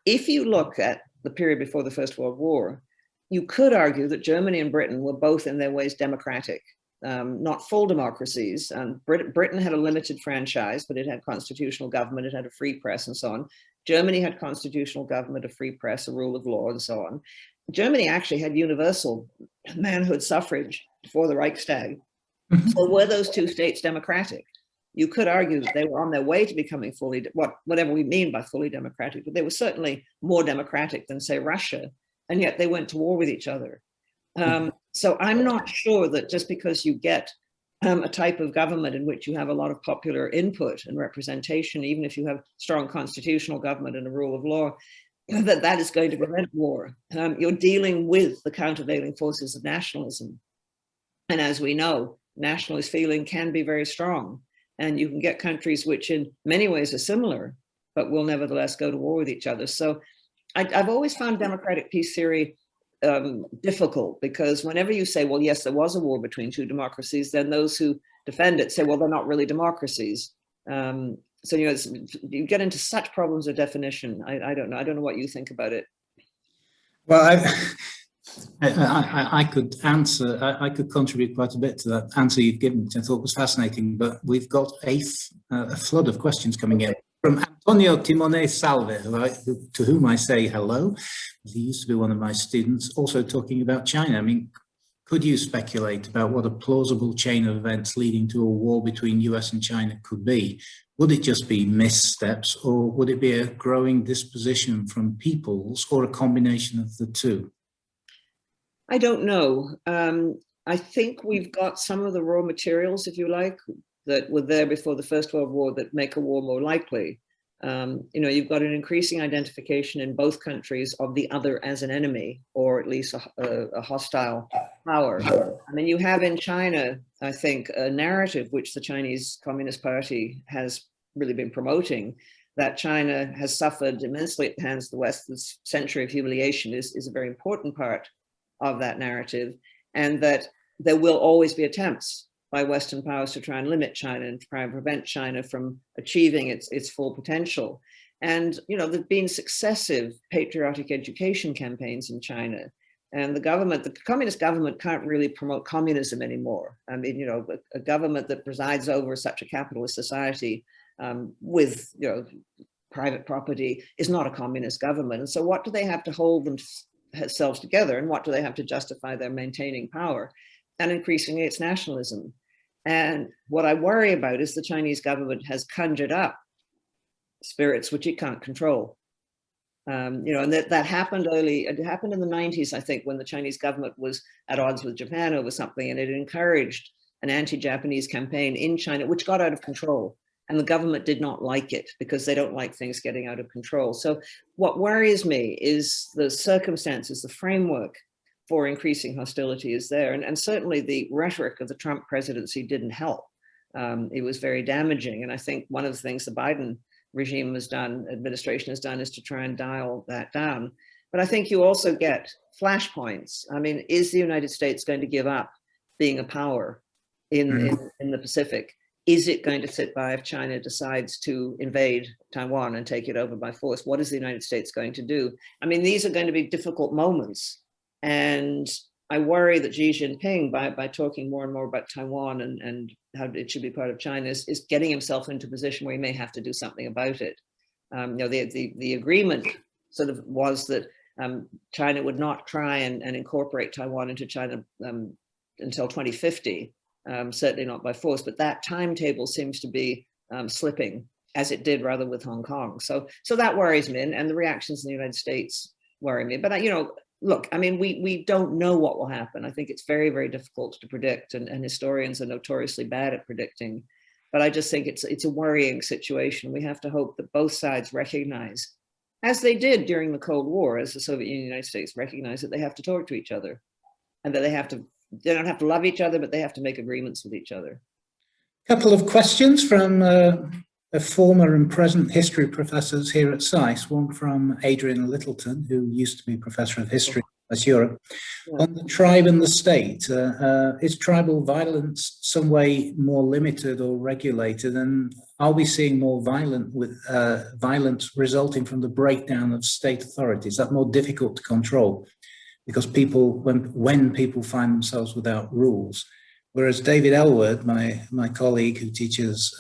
If you look at the period before the First World War, you could argue that Germany and Britain were both in their ways democratic, not full democracies. Britain had a limited franchise, but it had constitutional government, it had a free press and so on. Germany had constitutional government, a free press, a rule of law and so on. Germany actually had universal manhood suffrage before the Reichstag. So were those two states democratic? You could argue that they were on their way to becoming fully, whatever we mean by fully democratic, but they were certainly more democratic than, say, Russia, and yet they went to war with each other. So I'm not sure that just because you get a type of government in which you have a lot of popular input and representation, even if you have strong constitutional government and a rule of law, that is going to prevent war. You're dealing with the countervailing forces of nationalism. And as we know, nationalist feeling can be very strong. And you can get countries which in many ways are similar, but will nevertheless go to war with each other. So I've always found democratic peace theory difficult, because whenever you say, well, yes, there was a war between two democracies, then those who defend it say, well, they're not really democracies. So, you know, you get into such problems of definition. I don't know. I don't know what you think about it. Well, I could answer, I could contribute quite a bit to that answer you've given, which I thought was fascinating, but we've got a flood of questions coming in from Antonio Timone Salve, to whom I say hello. He used to be one of my students, also talking about China. I mean, could you speculate about what a plausible chain of events leading to a war between US and China could be? Would it just be missteps, or would it be a growing disposition from peoples, or a combination of the two? I don't know. I think we've got some of the raw materials, if you like, that were there before the First World War that make a war more likely. You know, you've got an increasing identification in both countries of the other as an enemy, or at least a hostile power. I mean, you have in China, I think, a narrative which the Chinese Communist Party has really been promoting, that China has suffered immensely at the hands of the West. This century of humiliation is a very important part of that narrative, and that there will always be attempts by Western powers to try and limit China and try and prevent China from achieving its full potential. And, you know, there've been successive patriotic education campaigns in China, and the communist government can't really promote communism anymore. I mean, you know, a government that presides over such a capitalist society with, you know, private property is not a communist government. And so what do they have to hold themselves together, and what do they have to justify their maintaining power? And increasingly it's nationalism. And what I worry about is the Chinese government has conjured up spirits which it can't control. You know, and that happened early. It happened in the 90s, I think, when the Chinese government was at odds with Japan over something, and it encouraged an anti-Japanese campaign in China, which got out of control. And the government did not like it, because they don't like things getting out of control. So what worries me is the circumstances, the framework for increasing hostility is there. And certainly the rhetoric of the Trump presidency didn't help. It was very damaging. And I think one of the things the Biden regime has done, administration has done, is to try and dial that down. But I think you also get flashpoints. I mean, is the United States going to give up being a power in the Pacific? Is it going to sit by if China decides to invade Taiwan and take it over by force? What is the United States going to do? I mean, these are going to be difficult moments. And I worry that Xi Jinping, by talking more and more about Taiwan and how it should be part of China, is getting himself into a position where he may have to do something about it. You know, the agreement sort of was that China would not try and incorporate Taiwan into China until 2050. Certainly not by force, but that timetable seems to be slipping, as it did rather with Hong Kong. So that worries me, and the reactions in the United States worry me. But, you know, look, I mean, we don't know what will happen. I think it's very, very difficult to predict, and historians are notoriously bad at predicting. But I just think it's a worrying situation. We have to hope that both sides recognize, as they did during the Cold War, as the Soviet Union and the United States recognize, that they have to talk to each other, and that they don't have to love each other, but they have to make agreements with each other. A couple of questions from former and present history professors here at SAIS. One from Adrian Littleton, who used to be professor of history at Europe. Yeah. On the tribe and the state, is tribal violence some way more limited or regulated? And are we seeing more violence resulting from the breakdown of state authority? Is that more difficult to control? Because people, when people find themselves without rules, whereas David Elwood, my colleague who teaches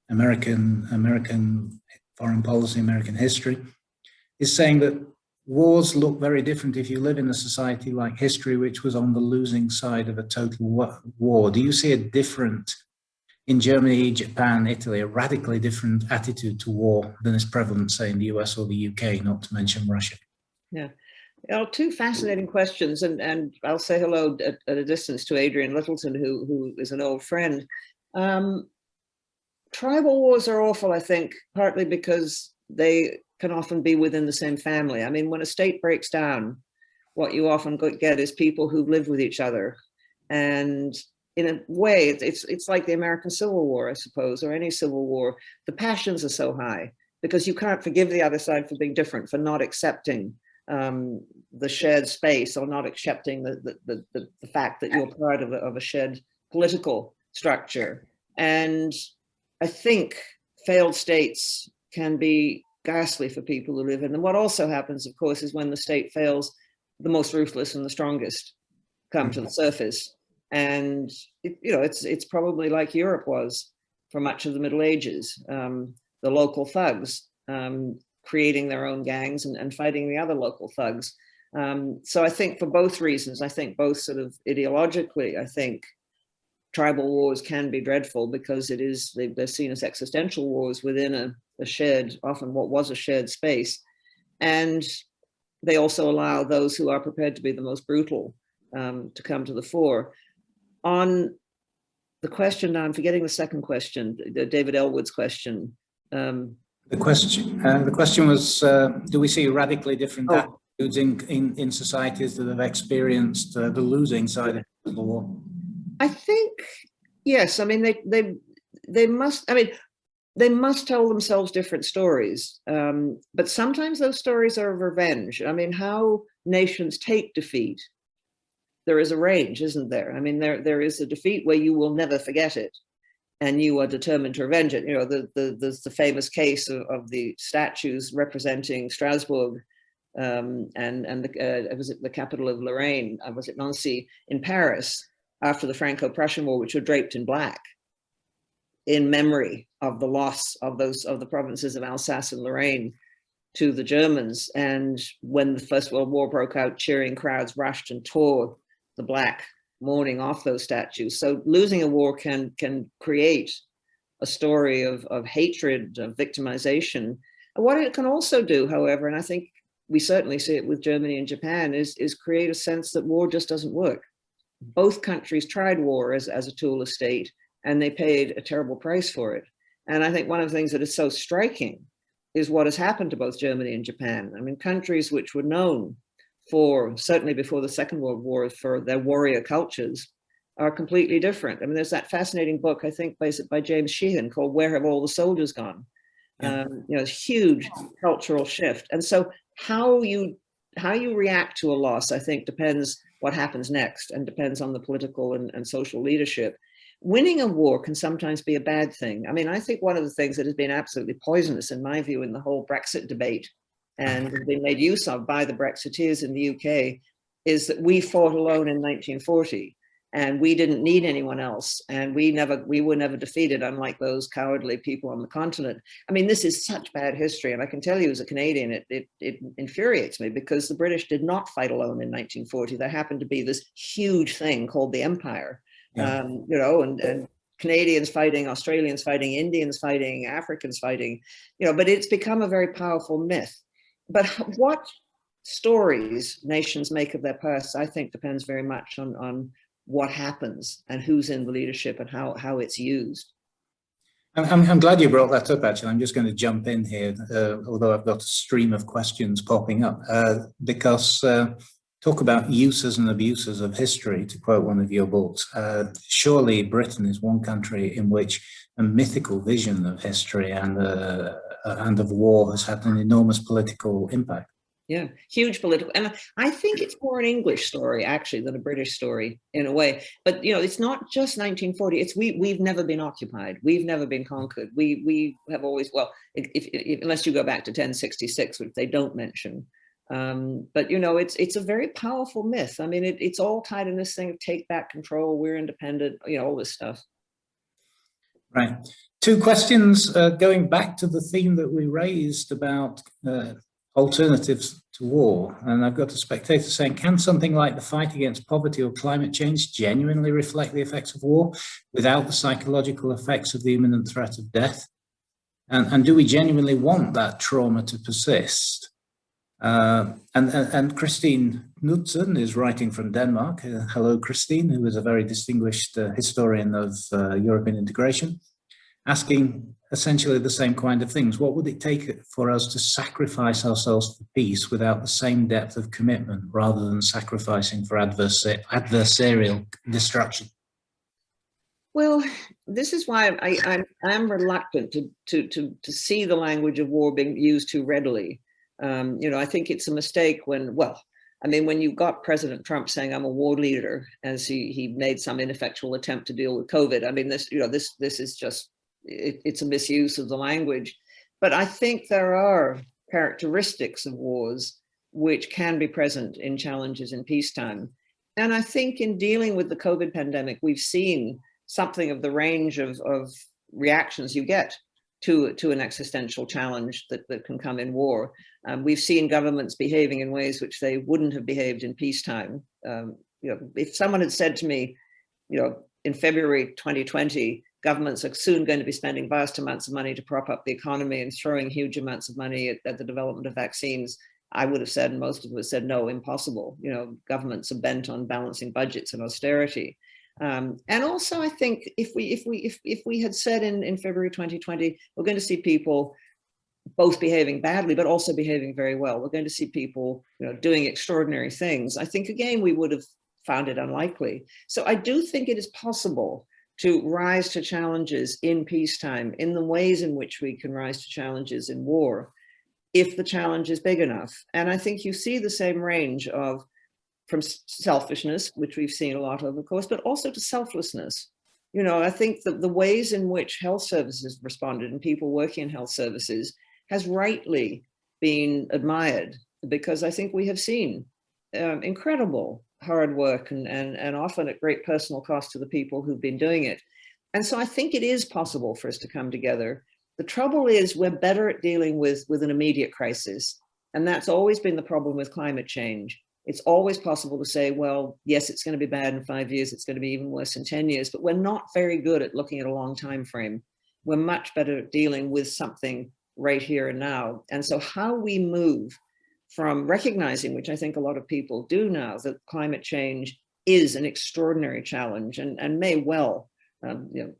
American foreign policy, American history, is saying that wars look very different if you live in a society like history, which was on the losing side of a total war. Do you see a different, in Germany, Japan, Italy, a radically different attitude to war than is prevalent, say, in the US or the UK, not to mention Russia? Yeah. Two fascinating questions, and I'll say hello at a distance to Adrian Littleton, who is an old friend. Tribal wars are awful, I think, partly because they can often be within the same family. I mean, when a state breaks down, what you often get is people who live with each other. And in a way, it's like the American Civil War, I suppose, or any civil war. The passions are so high because you can't forgive the other side for being different, for not accepting the shared space, or not accepting the fact that you're part of a shared political structure. And I think failed states can be ghastly for people who live in them. What also happens, of course, is when the state fails, the most ruthless and the strongest come to the surface. And it's probably like Europe was for much of the Middle Ages, the local thugs creating their own gangs and fighting the other local thugs. So I think for both reasons, I think both sort of ideologically, I think tribal wars can be dreadful because they're seen as existential wars within a shared, often what was a shared space. And they also allow those who are prepared to be the most brutal to come to the fore. On the question, now I'm forgetting the second question, David Elwood's question. The question was, do we see radically different attitudes in societies that have experienced the losing side of the war? I think, yes. I mean, they must. I mean, they must tell themselves different stories. But sometimes those stories are of revenge. I mean, how nations take defeat, there is a range, isn't there? I mean, there is a defeat where you will never forget it, and you are determined to revenge it. You know, the famous case of the statues representing Strasbourg and was it the capital of Lorraine? Was it Nancy in Paris after the Franco-Prussian War, which were draped in black in memory of the loss of the provinces of Alsace and Lorraine to the Germans. And when the First World War broke out, cheering crowds rushed and tore the black mourning off those statues. So losing a war can create a story of hatred, of victimization. And what it can also do, however, and I think we certainly see it with Germany and Japan, is create a sense that war just doesn't work. Both countries tried war as a tool of state, and they paid a terrible price for it. And I think one of the things that is so striking is what has happened to both Germany and Japan. I mean, countries which were known for, certainly before the Second World War, for their warrior cultures, are completely different. I mean, there's that fascinating book, I think, by James Sheehan, called Where Have All the Soldiers Gone? Yeah. You know, huge cultural shift. And so how you react to a loss, I think, depends what happens next, and depends on the political and social leadership. Winning a war can sometimes be a bad thing. I mean, I think one of the things that has been absolutely poisonous, in my view, in the whole Brexit debate, and has been made use of by the Brexiteers in the UK, is that we fought alone in 1940, and we didn't need anyone else, and we were never defeated, unlike those cowardly people on the continent. I mean, this is such bad history, and I can tell you as a Canadian, it infuriates me, because the British did not fight alone in 1940. There happened to be this huge thing called the Empire. Yeah. You know, and Canadians fighting, Australians fighting, Indians fighting, Africans fighting, you know, but it's become a very powerful myth. But what stories nations make of their past, I think, depends very much on what happens and who's in the leadership and how it's used. I'm glad you brought that up, actually. I'm just going to jump in here, although I've got a stream of questions popping up, because talk about uses and abuses of history, to quote one of your books. Surely Britain is one country in which a mythical vision of history and of war has had an enormous political impact. Yeah, huge political. And I think it's more an English story, actually, than a British story in a way. But, you know, it's not just 1940. It's we've never been occupied. We've never been conquered. We have always, well, unless you go back to 1066, which they don't mention. But, you know, it's a very powerful myth. I mean, it's all tied in this thing of take back control, we're independent, you know, all this stuff. Right. Two questions going back to the theme that we raised about alternatives to war. And I've got a spectator saying, can something like the fight against poverty or climate change genuinely reflect the effects of war without the psychological effects of the imminent threat of death? And do we genuinely want that trauma to persist? And Christine Knudsen is writing from Denmark. Hello, Christine, who is a very distinguished historian of European integration, asking essentially the same kind of things. What would it take for us to sacrifice ourselves for peace without the same depth of commitment, rather than sacrificing for adversarial destruction? Well, this is why I'm reluctant to see the language of war being used too readily. I think it's a mistake when you've got President Trump saying I'm a war leader, as he made some ineffectual attempt to deal with COVID. I mean, this is just, it's a misuse of the language. But I think there are characteristics of wars which can be present in challenges in peacetime. And I think in dealing with the COVID pandemic, we've seen something of the range of reactions you get to an existential challenge that can come in war. We've seen governments behaving in ways which they wouldn't have behaved in peacetime. If someone had said to me, in February 2020, governments are soon going to be spending vast amounts of money to prop up the economy and throwing huge amounts of money at the development of vaccines, I would have said, and most of us said, no, impossible. Governments are bent on balancing budgets and austerity. And also, I think if we had said in February 2020, we're going to see people both behaving badly, but also behaving very well. We're going to see people, doing extraordinary things. I think, again, we would have found it unlikely. So I do think it is possible to rise to challenges in peacetime in the ways in which we can rise to challenges in war, if the challenge is big enough. And I think you see the same range from selfishness, which we've seen a lot of course, but also to selflessness. I think that the ways in which health services responded and people working in health services has rightly been admired, because I think we have seen incredible hard work and often at great personal cost to the people who've been doing it. And so I think it is possible for us to come together. The trouble is we're better at dealing with an immediate crisis. And that's always been the problem with climate change. It's always possible to say, well, yes, it's going to be bad in 5 years. It's going to be even worse in 10 years. But we're not very good at looking at a long time frame. We're much better at dealing with something right here and now. And so how we move from recognizing, which I think a lot of people do now, that climate change is an extraordinary challenge and may well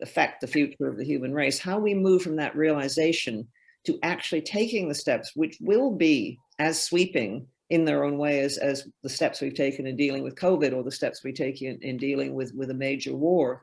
affect the future of the human race, how we move from that realization to actually taking the steps, which will be as sweeping in their own way as the steps we've taken in dealing with COVID, or the steps we take in dealing with a major war.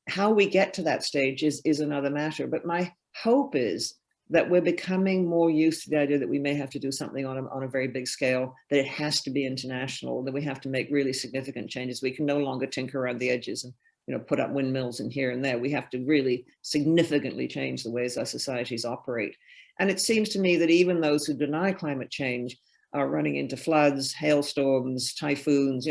How we get to that stage is another matter. But my hope is that we're becoming more used to the idea that we may have to do something on a very big scale, that it has to be international, that we have to make really significant changes. We can no longer tinker around the edges and put up windmills in here and there. We have to really significantly change the ways our societies operate. And it seems to me that even those who deny climate change are running into floods, hailstorms, typhoons.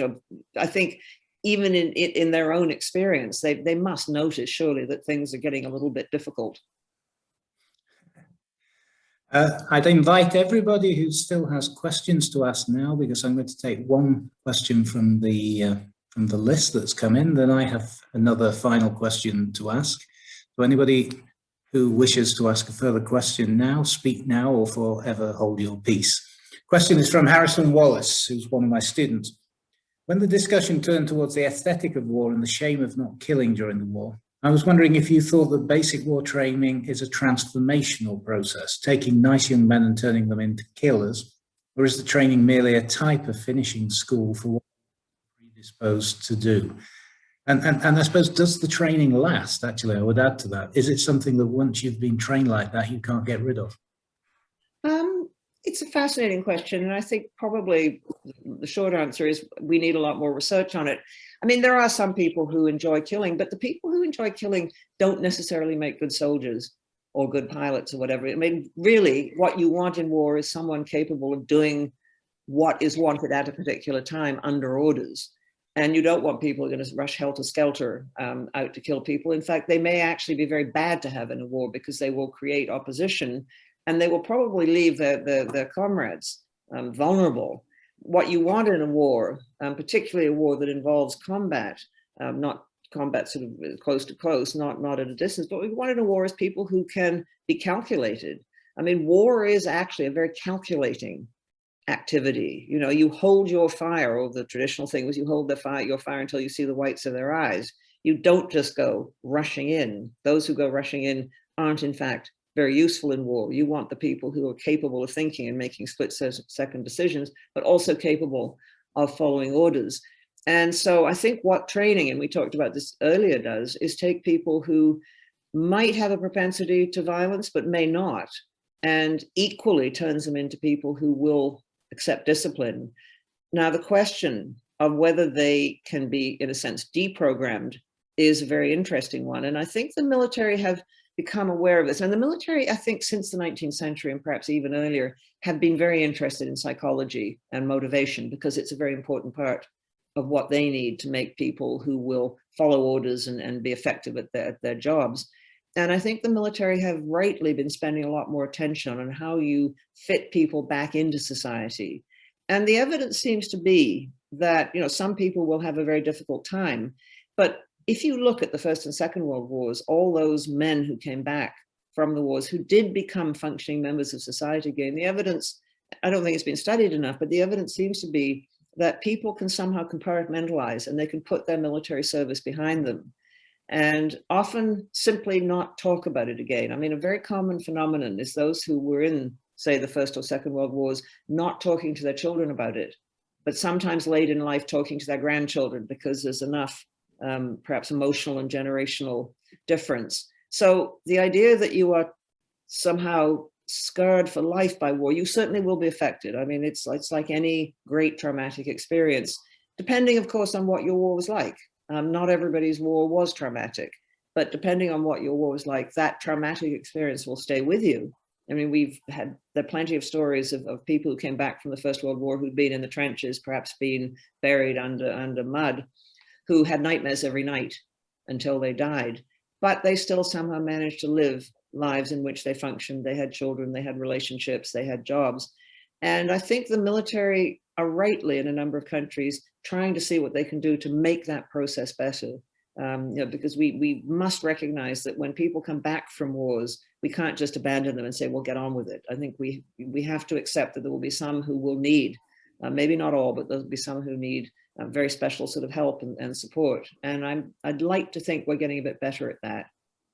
I think even in their own experience, they must notice surely that things are getting a little bit difficult. I'd invite everybody who still has questions to ask now, because I'm going to take one question from the list that's come in. Then I have another final question to ask. So anybody who wishes to ask a further question now, speak now or forever hold your peace. Question is from Harrison Wallace, who's one of my students. When the discussion turned towards the aesthetic of war and the shame of not killing during the war, I was wondering if you thought that basic war training is a transformational process, taking nice young men and turning them into killers, or is the training merely a type of finishing school for what you're predisposed to do? And I suppose, does the training last? Actually, I would add to that. Is it something that once you've been trained like that, you can't get rid of? It's a fascinating question. And I think probably the short answer is we need a lot more research on it. I mean, there are some people who enjoy killing, but the people who enjoy killing don't necessarily make good soldiers or good pilots or whatever. I mean, really, what you want in war is someone capable of doing what is wanted at a particular time under orders. And you don't want people who are going to rush helter-skelter out to kill people. In fact, they may actually be very bad to have in a war, because they will create opposition and they will probably leave their comrades vulnerable. What you want in a war, particularly a war that involves combat, not combat sort of close to close, not at a distance, but what we want in a war is people who can be calculated. I mean, war is actually a very calculating activity. You know, you hold your fire, or the traditional thing was you hold your fire until you see the whites of their eyes. You don't just go rushing in. Those who go rushing in aren't, in fact, very useful in war. You want the people who are capable of thinking and making split-second decisions, but also capable of following orders. And so I think what training, and we talked about this earlier, does is take people who might have a propensity to violence, but may not, and equally turns them into people who will accept discipline. Now, the question of whether they can be, in a sense, deprogrammed is a very interesting one. And I think the military have become aware of this. And the military, I think, since the 19th century and perhaps even earlier, have been very interested in psychology and motivation, because it's a very important part of what they need to make people who will follow orders and be effective at their jobs. And I think the military have rightly been spending a lot more attention on how you fit people back into society. And the evidence seems to be that, you know, some people will have a very difficult time. But if you look at the First and Second World Wars, all those men who came back from the wars, who did become functioning members of society again, the evidence, I don't think it's been studied enough, but the evidence seems to be that people can somehow compartmentalize, and they can put their military service behind them, and often simply not talk about it again. I mean, a very common phenomenon is those who were in, say, the First or Second World Wars, not talking to their children about it, but sometimes late in life talking to their grandchildren, because there's enough perhaps emotional and generational difference. So the idea that you are somehow scarred for life by war, you certainly will be affected. I mean, it's like any great traumatic experience, depending, of course, on what your war was like. Not everybody's war was traumatic, but depending on what your war was like, that traumatic experience will stay with you. I mean, there are plenty of stories of people who came back from the First World War who'd been in the trenches, perhaps been buried under mud, who had nightmares every night until they died, but they still somehow managed to live lives in which they functioned. They had children, they had relationships, they had jobs. And I think the military are rightly, in a number of countries, trying to see what they can do to make that process better. You know, because we must recognize that when people come back from wars, we can't just abandon them and say, well, get on with it. I think we have to accept that there will be some who will need, maybe not all, but there'll be some who need very special sort of help and support. And I'd like to think we're getting a bit better at that.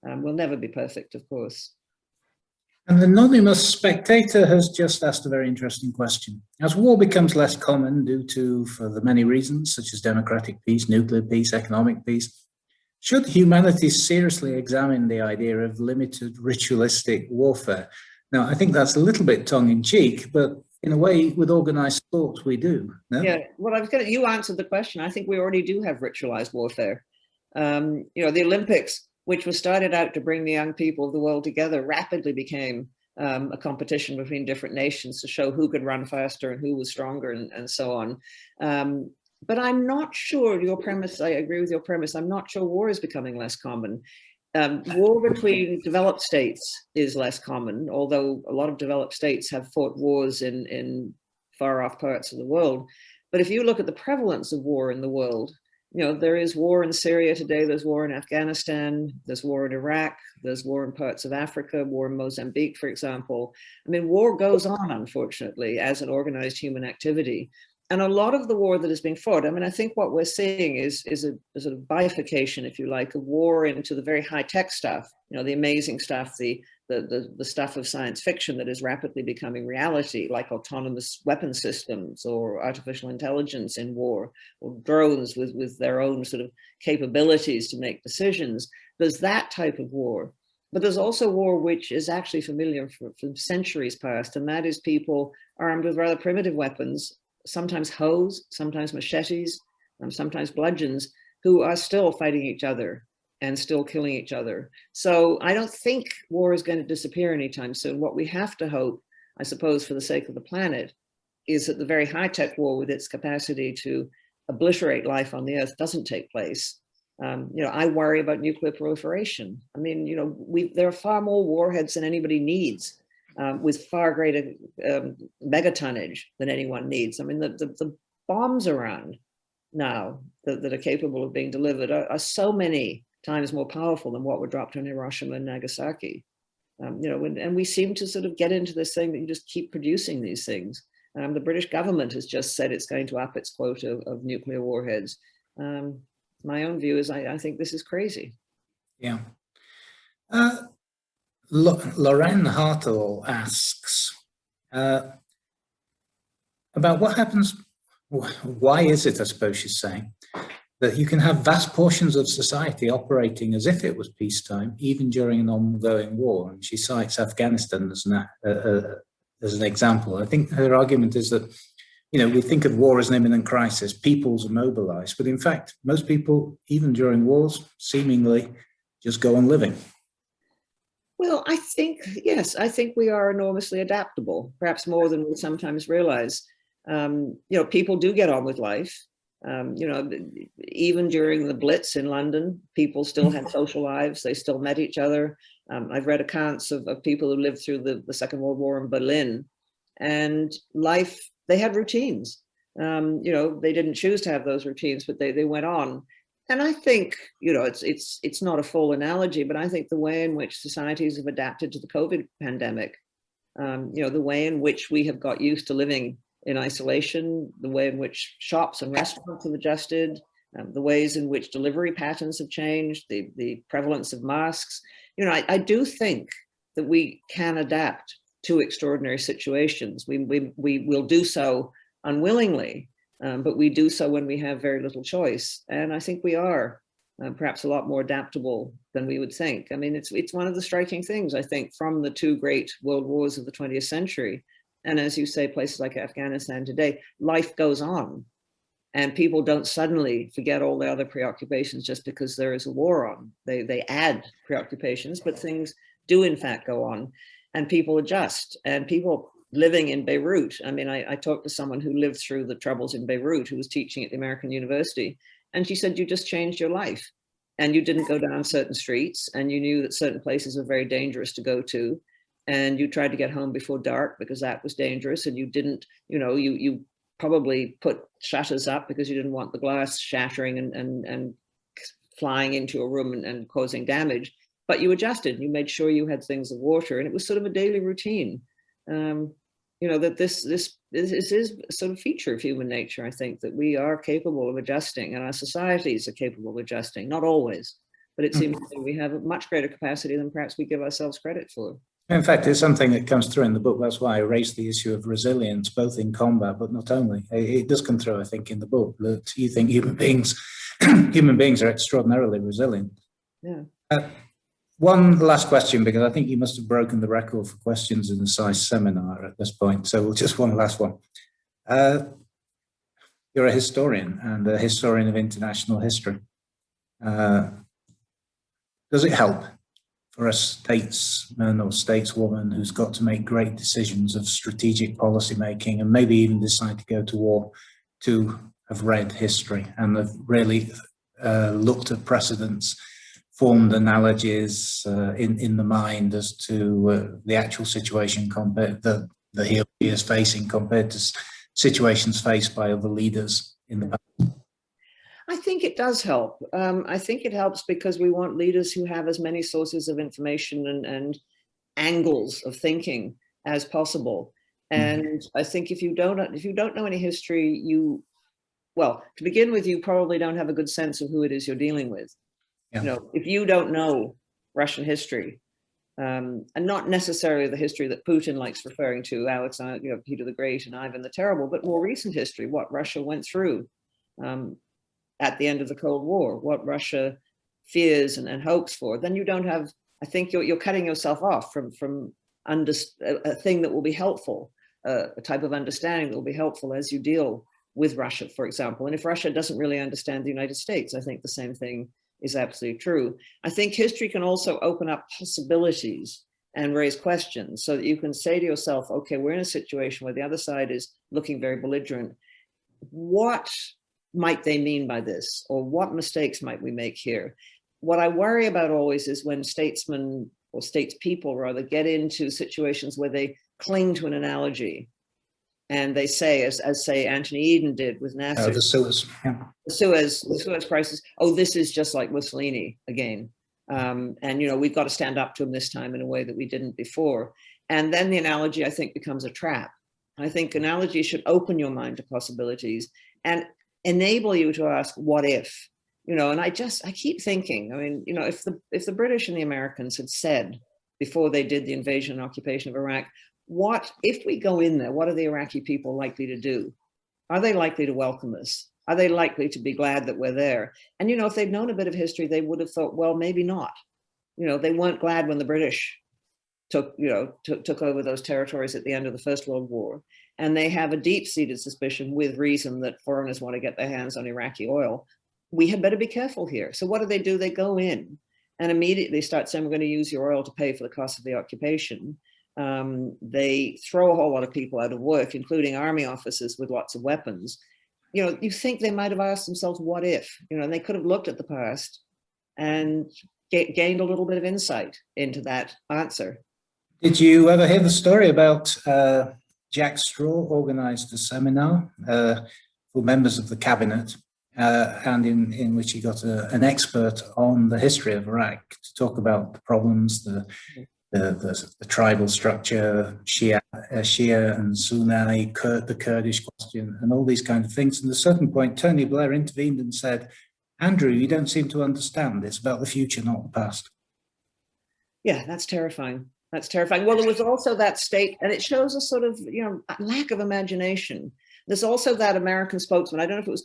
We'll never be perfect, of course. An anonymous spectator has just asked a very interesting question. As war becomes less common due to, for the many reasons, such as democratic peace, nuclear peace, economic peace, should humanity seriously examine the idea of limited ritualistic warfare? Now, I think that's a little bit tongue-in-cheek, but in a way, with organized sport, we do. No? Yeah, well, you answered the question. I think we already do have ritualized warfare. You know, the Olympics, which was started out to bring the young people of the world together, rapidly became a competition between different nations to show who could run faster and who was stronger and so on. But I'm not sure your premise, I agree with your premise, I'm not sure war is becoming less common. War between developed states is less common, although a lot of developed states have fought wars in far off parts of the world. But if you look at the prevalence of war in the world, you know, there is war in Syria today, there's war in Afghanistan, there's war in Iraq, there's war in parts of Africa, war in Mozambique, for example. I mean, war goes on, unfortunately, as an organized human activity. And a lot of the war that is being fought, I mean, I think what we're seeing is a sort of bifurcation, if you like, of war into the very high-tech stuff, you know, the amazing stuff, the stuff of science fiction that is rapidly becoming reality, like autonomous weapon systems or artificial intelligence in war, or drones with their own sort of capabilities to make decisions. There's that type of war. But there's also war which is actually familiar from centuries past, and that is people armed with rather primitive weapons, sometimes hoes, sometimes machetes, sometimes bludgeons, who are still fighting each other and still killing each other. So I don't think war is going to disappear anytime soon. What we have to hope, I suppose, for the sake of the planet, is that the very high-tech war with its capacity to obliterate life on the earth doesn't take place. You know, I worry about nuclear proliferation. I mean, you know, there are far more warheads than anybody needs. with far greater megatonnage than anyone needs. I mean, the bombs around now that are capable of being delivered are so many times more powerful than what were dropped on Hiroshima and Nagasaki. And we seem to sort of get into this thing that you just keep producing these things. The British government has just said it's going to up its quota of nuclear warheads. My own view is I think this is crazy. Yeah. Lorraine Hartle asks about what happens, why is it, I suppose she's saying, that you can have vast portions of society operating as if it was peacetime, even during an ongoing war. And she cites Afghanistan as an example. I think her argument is that, we think of war as an imminent crisis, peoples are mobilized, but in fact, most people, even during wars, seemingly just go on living. Well, I think we are enormously adaptable, perhaps more than we sometimes realize. People do get on with life. Even during the Blitz in London, people still had social lives. They still met each other. I've read accounts of people who lived through the Second World War in Berlin, and they had routines. They didn't choose to have those routines, but they went on. And I think, it's not a full analogy, but I think the way in which societies have adapted to the COVID pandemic, the way in which we have got used to living in isolation, the way in which shops and restaurants have adjusted, the ways in which delivery patterns have changed, the prevalence of masks. I do think that we can adapt to extraordinary situations. We will do so unwillingly, but we do so when we have very little choice. And I think we are perhaps a lot more adaptable than we would think. I mean, it's one of the striking things, I think, from the two great world wars of the 20th century. And as you say, places like Afghanistan today, life goes on. And people don't suddenly forget all the other preoccupations just because there is a war on. They add preoccupations, but things do in fact go on, and people adjust. And people living in Beirut, I mean, I talked to someone who lived through the troubles in Beirut, who was teaching at the American University, and she said, you just changed your life. And you didn't go down certain streets, and you knew that certain places were very dangerous to go to. And you tried to get home before dark because that was dangerous. And you didn't, you probably put shutters up because you didn't want the glass shattering and flying into a room and causing damage. But you adjusted. You made sure you had things of water, and it was sort of a daily routine. That this is a sort of feature of human nature. I think that we are capable of adjusting, and our societies are capable of adjusting. Not always, but it seems that we have a much greater capacity than perhaps we give ourselves credit for. In fact, it's something that comes through in the book. That's why I raised the issue of resilience, both in combat, but not only. It does come through, I think, in the book, that you think human beings are extraordinarily resilient. Yeah. One last question, because I think you must have broken the record for questions in the SAIS seminar at this point. So just one last one. You're a historian and a historian of international history. Does it help for a statesman or stateswoman who's got to make great decisions of strategic policy making and maybe even decide to go to war to have read history and have really looked at precedents, formed analogies in the mind as to the actual situation compared that he is facing compared to situations faced by other leaders in the past? I think it does help. I think it helps because we want leaders who have as many sources of information and angles of thinking as possible. And I think if you don't know any history, to begin with, you probably don't have a good sense of who it is you're dealing with. Yeah. If you don't know Russian history, and not necessarily the history that Putin likes referring to, Alexander, Peter the Great and Ivan the Terrible, but more recent history, what Russia went through at the end of the Cold War, what Russia fears and hopes for, then you don't have, I think you're cutting yourself off from a thing that will be helpful, a type of understanding that will be helpful as you deal with Russia, for example. And if Russia doesn't really understand the United States, I think the same thing is absolutely true. I think history can also open up possibilities and raise questions so that you can say to yourself, okay, we're in a situation where the other side is looking very belligerent. What might they mean by this? Or what mistakes might we make here? What I worry about always is when statesmen or states people rather, get into situations where they cling to an analogy. And they say, as say Anthony Eden did with Nasser, the Suez, yeah. the Suez crisis, oh, this is just like Mussolini again. And, you know, we've got to stand up to him this time in a way that we didn't before. And then the analogy, I think, becomes a trap. I think analogy should open your mind to possibilities and enable you to ask, what if? You know, and I keep thinking, I mean, you know, if the British and the Americans had said before they did the invasion and occupation of Iraq, what if we go in there, what are the Iraqi people likely to do? Are they likely to welcome us? Are they likely to be glad that we're there? And, you know, if they'd known a bit of history, they would have thought, well, maybe not. You know, they weren't glad when the British took over those territories at the end of the First World War. And they have a deep-seated suspicion, with reason, that foreigners want to get their hands on Iraqi oil. We had better be careful here. So what do? They go in and immediately start saying, we're going to use your oil to pay for the cost of the occupation. They throw a whole lot of people out of work, including army officers with lots of weapons. You know, you think they might have asked themselves, what if? You know, and they could have looked at the past and gained a little bit of insight into that answer. Did you ever hear the story about Jack Straw organized a seminar for members of the cabinet, and in which he got an expert on the history of Iraq to talk about the problems, the tribal structure, Shia and Sunni, the Kurdish question, and all these kind of things. And at a certain point, Tony Blair intervened and said, Andrew, you don't seem to understand. It's about the future, not the past. Yeah, that's terrifying. That's terrifying. Well, there was also that state, and it shows a sort of, you know, lack of imagination. There's also that American spokesman, I don't know if it was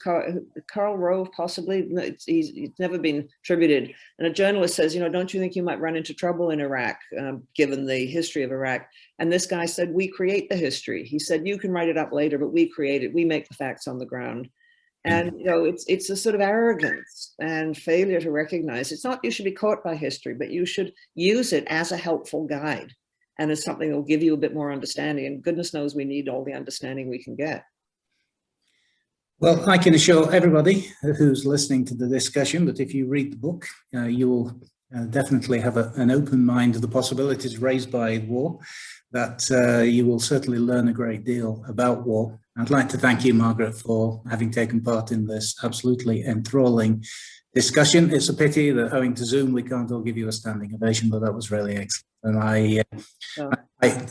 Karl Rove, possibly, he's never been attributed. And a journalist says, you know, don't you think you might run into trouble in Iraq, given the history of Iraq? And this guy said, we create the history. He said, you can write it up later, but we create it. We make the facts on the ground. And, you know, it's a sort of arrogance and failure to recognize. It's not you should be caught by history, but you should use it as a helpful guide and as something that will give you a bit more understanding. And goodness knows we need all the understanding we can get. Well, I can assure everybody who's listening to the discussion that if you read the book, you will definitely have an open mind to the possibilities raised by war, that you will certainly learn a great deal about war. I'd like to thank you, Margaret, for having taken part in this absolutely enthralling discussion. It's a pity that owing to Zoom, we can't all give you a standing ovation, but that was really excellent. And I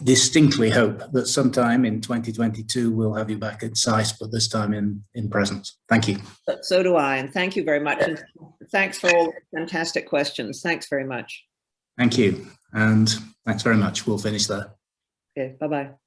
distinctly hope that sometime in 2022, we'll have you back at SICE, but this time in presence. Thank you. So do I, and thank you very much. And thanks for all the fantastic questions. Thanks very much. Thank you, and thanks very much. We'll finish there. Okay, bye-bye.